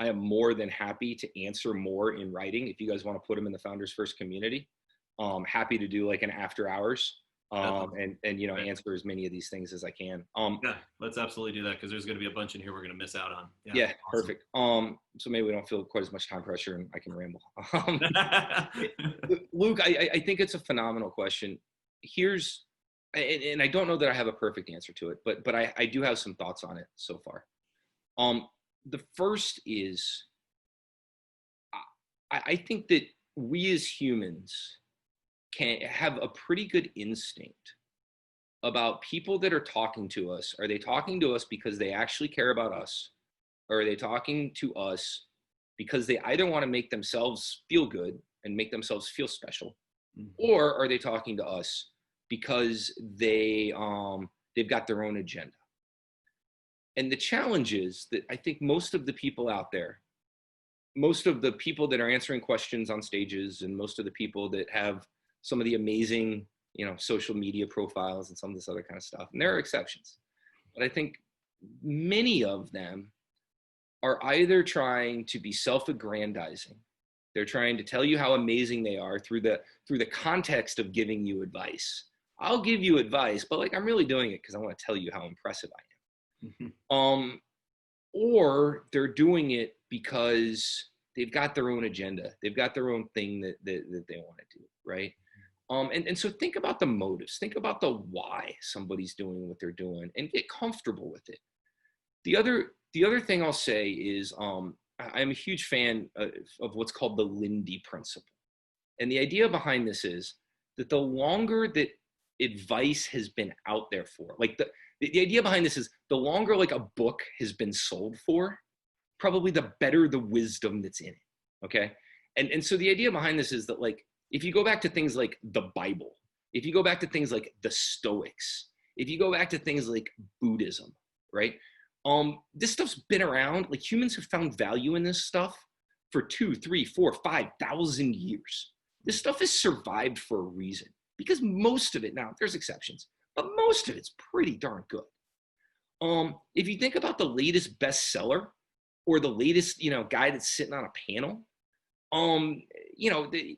I am more than happy to answer more in writing. If you guys want to put them in the Founders First community, happy to do like an after hours. And answer as many of these things as I can. Yeah, let's absolutely do that, because there's going to be a bunch in here we're going to miss out on. Yeah, awesome. Perfect. So maybe we don't feel quite as much time pressure and I can ramble. Luke, I think it's a phenomenal question. And I don't know that I have a perfect answer to it, but I do have some thoughts on it so far. The first is, I think that we as humans can have a pretty good instinct about people that are talking to us. Are they talking to us because they actually care about us? Or are they talking to us because they either want to make themselves feel good and make themselves feel special? Mm-hmm. Or are they talking to us because they've got their own agenda? And the challenge is that I think most of the people out there, most of the people that are answering questions on stages, and most of the people that have some of the amazing, social media profiles and some of this other kind of stuff, and there are exceptions, but I think many of them are either trying to be self-aggrandizing. They're trying to tell you how amazing they are through the context of giving you advice. I'll give you advice, but I'm really doing it because I want to tell you how impressive I am. Mm-hmm. Or they're doing it because they've got their own agenda. They've got their own thing that they want to do, right? And so think about the motives. Think about the why somebody's doing what they're doing, and get comfortable with it. The other thing I'll say is I'm a huge fan of what's called the Lindy principle. And the idea behind this is that the longer that advice has been out there for, the idea behind this is the longer a book has been sold for, probably the better the wisdom that's in it. Okay. And so the idea behind this is that if you go back to things like the Bible, if you go back to things like the Stoics, if you go back to things like Buddhism, right? This stuff's been around. Humans have found value in this stuff for 2, 3, 4, 5,000 years. This stuff has survived for a reason, because most of it, now there's exceptions, but most of it's pretty darn good. If you think about the latest bestseller or the latest, guy that's sitting on a panel,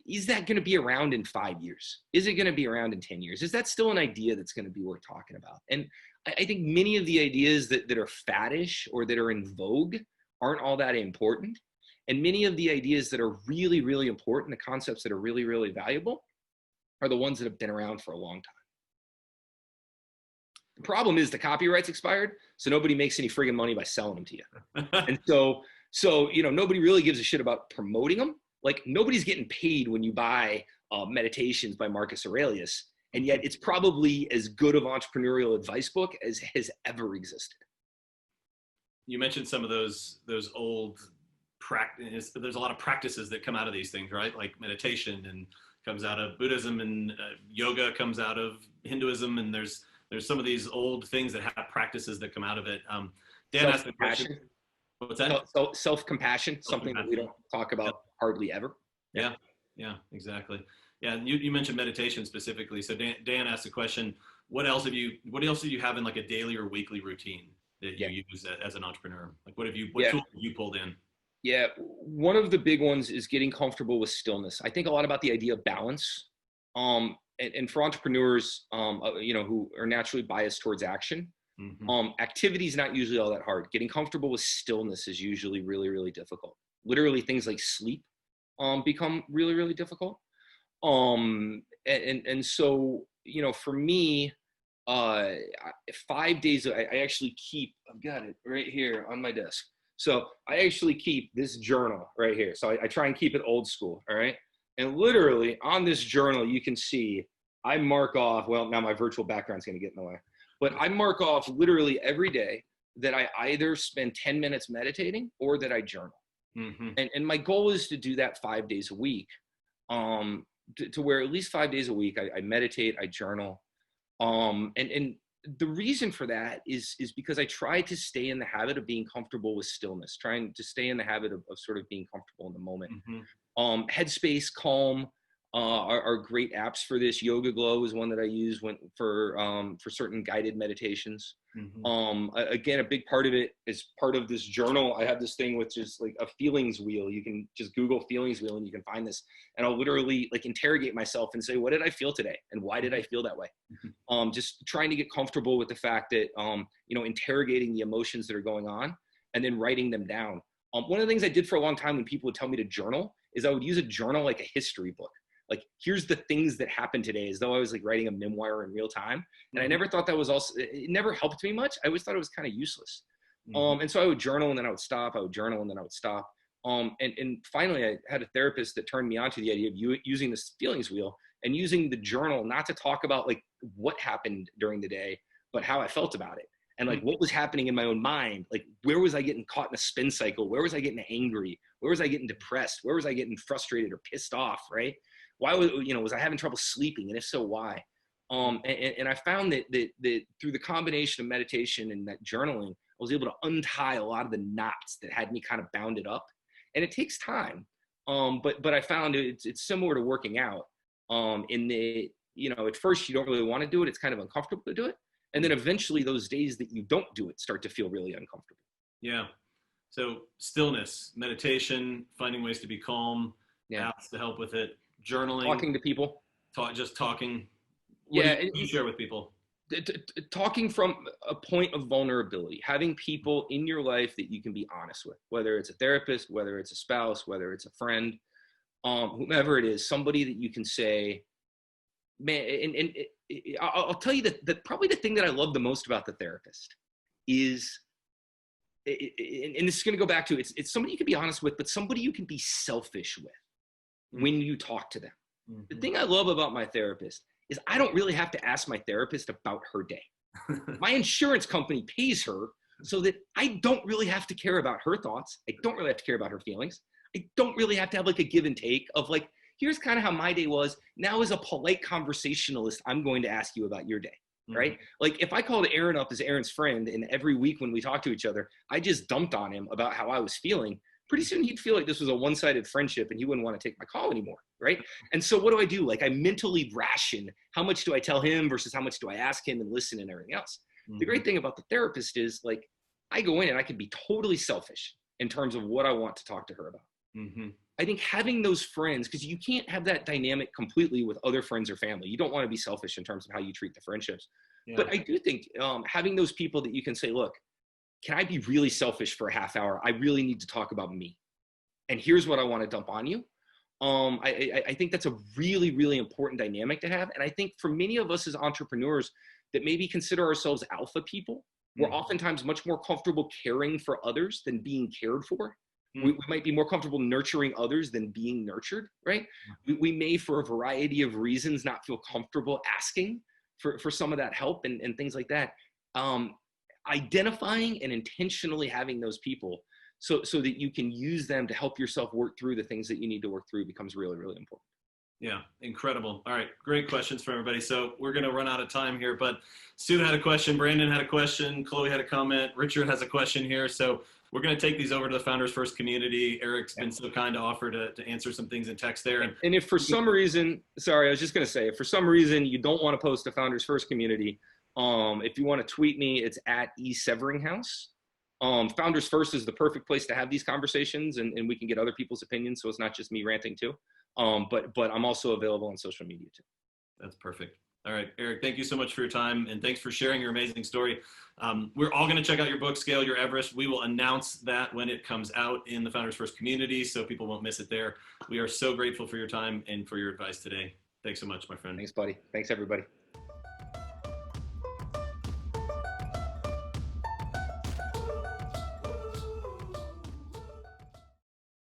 is that going to be around in 5 years? Is it going to be around in 10 years? Is that still an idea that's going to be worth talking about? And I think many of the ideas that are faddish or that are in vogue aren't all that important. And many of the ideas that are really, really important, the concepts that are really, really valuable, are the ones that have been around for a long time. The problem is the copyright's expired, so nobody makes any friggin' money by selling them to you. And so nobody really gives a shit about promoting them. Nobody's getting paid when you buy Meditations by Marcus Aurelius, and yet it's probably as good of entrepreneurial advice book as has ever existed. You mentioned some of those old practice. There's a lot of practices that come out of these things, right? Like meditation and comes out of Buddhism, and yoga comes out of Hinduism, and there's some of these old things that have practices that come out of it. Dan asked the question. What's that? Self-compassion, something that we don't talk about hardly ever. Yeah, exactly. Yeah, and you mentioned meditation specifically. So Dan asked the question, what else do you have in a daily or weekly routine that you use as an entrepreneur? What tools have you pulled in? Yeah, one of the big ones is getting comfortable with stillness. I think a lot about the idea of balance. And for entrepreneurs, who are naturally biased towards action, mm-hmm. Activity is not usually all that hard. Getting comfortable with stillness is usually really, really difficult. Literally, things like sleep become really, really difficult. And so, for me, 5 days, I actually keep, I've got it right here on my desk. So I actually keep this journal right here. So I try and keep it old school. All right. And literally on this journal, you can see I mark off, well, now my virtual background's going to get in the way. But I mark off literally every day that I either spend 10 minutes meditating or that I journal. Mm-hmm. And my goal is to do that 5 days a week, to where at least 5 days a week I meditate, I journal. And the reason for that is because I try to stay in the habit of being comfortable with stillness, trying to stay in the habit of sort of being comfortable in the moment. Mm-hmm. Headspace, Calm are great apps for this. Yoga Glow is one that I use for certain guided meditations. Mm-hmm. Again, a big part of it is part of this journal. I have this thing which is like a feelings wheel. You can just Google feelings wheel and you can find this. And I'll literally like interrogate myself and say, what did I feel today? And why did I feel that way? Just trying to get comfortable with the fact that, interrogating the emotions that are going on and then writing them down. One of the things I did for a long time when people would tell me to journal is I would use a journal like a history book. Like, here's the things that happened today, as though I was like writing a memoir in real time. And I never thought that was also, it never helped me much. I always thought it was kind of useless. And so I would journal and then I would stop. I would journal and then I would stop. And finally I had a therapist that turned me on to the idea of using this feelings wheel and using the journal, not to talk about like what happened during the day, but how I felt about it. And like what was happening in my own mind, like where was I getting caught in a spin cycle? Where was I getting angry? Where was I getting depressed? Where was I getting frustrated or pissed off, right? Why was I having trouble sleeping? And if so, why? And I found that through the combination of meditation and that journaling, I was able to untie a lot of the knots that had me kind of bounded up. And it takes time. But I found it's similar to working out. In the, at first you don't really want to do it. It's kind of uncomfortable to do it. And then eventually those days that you don't do it start to feel really uncomfortable. Yeah. So stillness, meditation, finding ways to be calm, apps to help with it, journaling, talking to people, just talking. What do you share with people? Talking from a point of vulnerability, having people in your life that you can be honest with, whether it's a therapist, whether it's a spouse, whether it's a friend, whomever it is, somebody that you can say, man, and I'll tell you that probably the thing that I love the most about the therapist is, and this is going to go back to, it's somebody you can be honest with, but somebody you can be selfish with when you talk to them. The thing I love about my therapist is I don't really have to ask my therapist about her day. My insurance company pays her so that I don't really have to care about her thoughts. I don't really have to care about her feelings. I don't really have to have like a give and take of like, here's kind of how my day was. Now, as a polite conversationalist, I'm going to ask you about your day, right? Like if I called Aaron up as Aaron's friend and every week when we talk to each other, I just dumped on him about how I was feeling, pretty soon he'd feel like this was a one-sided friendship and he wouldn't want to take my call anymore, right? And so what do? Like I mentally ration how much do I tell him versus how much do I ask him and listen and everything else. The great thing about the therapist is like I go in and I can be totally selfish in terms of what I want to talk to her about. I think having those friends, because you can't have that dynamic completely with other friends or family. You don't want to be selfish in terms of how you treat the friendships. But I do think having those people that you can say, look, can I be really selfish for a half hour? I really need to talk about me. And here's what I want to dump on you. I think that's a really, really important dynamic to have. And I think for many of us as entrepreneurs that maybe consider ourselves alpha people, we're oftentimes much more comfortable caring for others than being cared for. We might be more comfortable nurturing others than being nurtured, right? We may, for a variety of reasons, not feel comfortable asking for some of that help and things like that. Identifying and intentionally having those people so that you can use them to help yourself work through the things that you need to work through becomes really, really important. Yeah, incredible. All right, great questions for everybody. So we're going to run out of time here, but Stu had a question, Brandon had a question, Chloe had a comment, Richard has a question here. So we're going to take these over to the Founders First community. Erik's been so kind to offer to answer some things in text there. And if for some reason, sorry, I was just going to say, if for some reason you don't want to post to Founders First community, if you want to tweet me, it's at Severinghaus. Founders First is the perfect place to have these conversations and we can get other people's opinions. So it's not just me ranting too. But I'm also available on social media too. That's perfect. All right, Erik, thank you so much for your time and thanks for sharing your amazing story. We're all going to check out your book, Scale Your Everest. We will announce that when it comes out in the Founders First community so people won't miss it there. We are so grateful for your time and for your advice today. Thanks so much, my friend. Thanks, buddy. Thanks, everybody.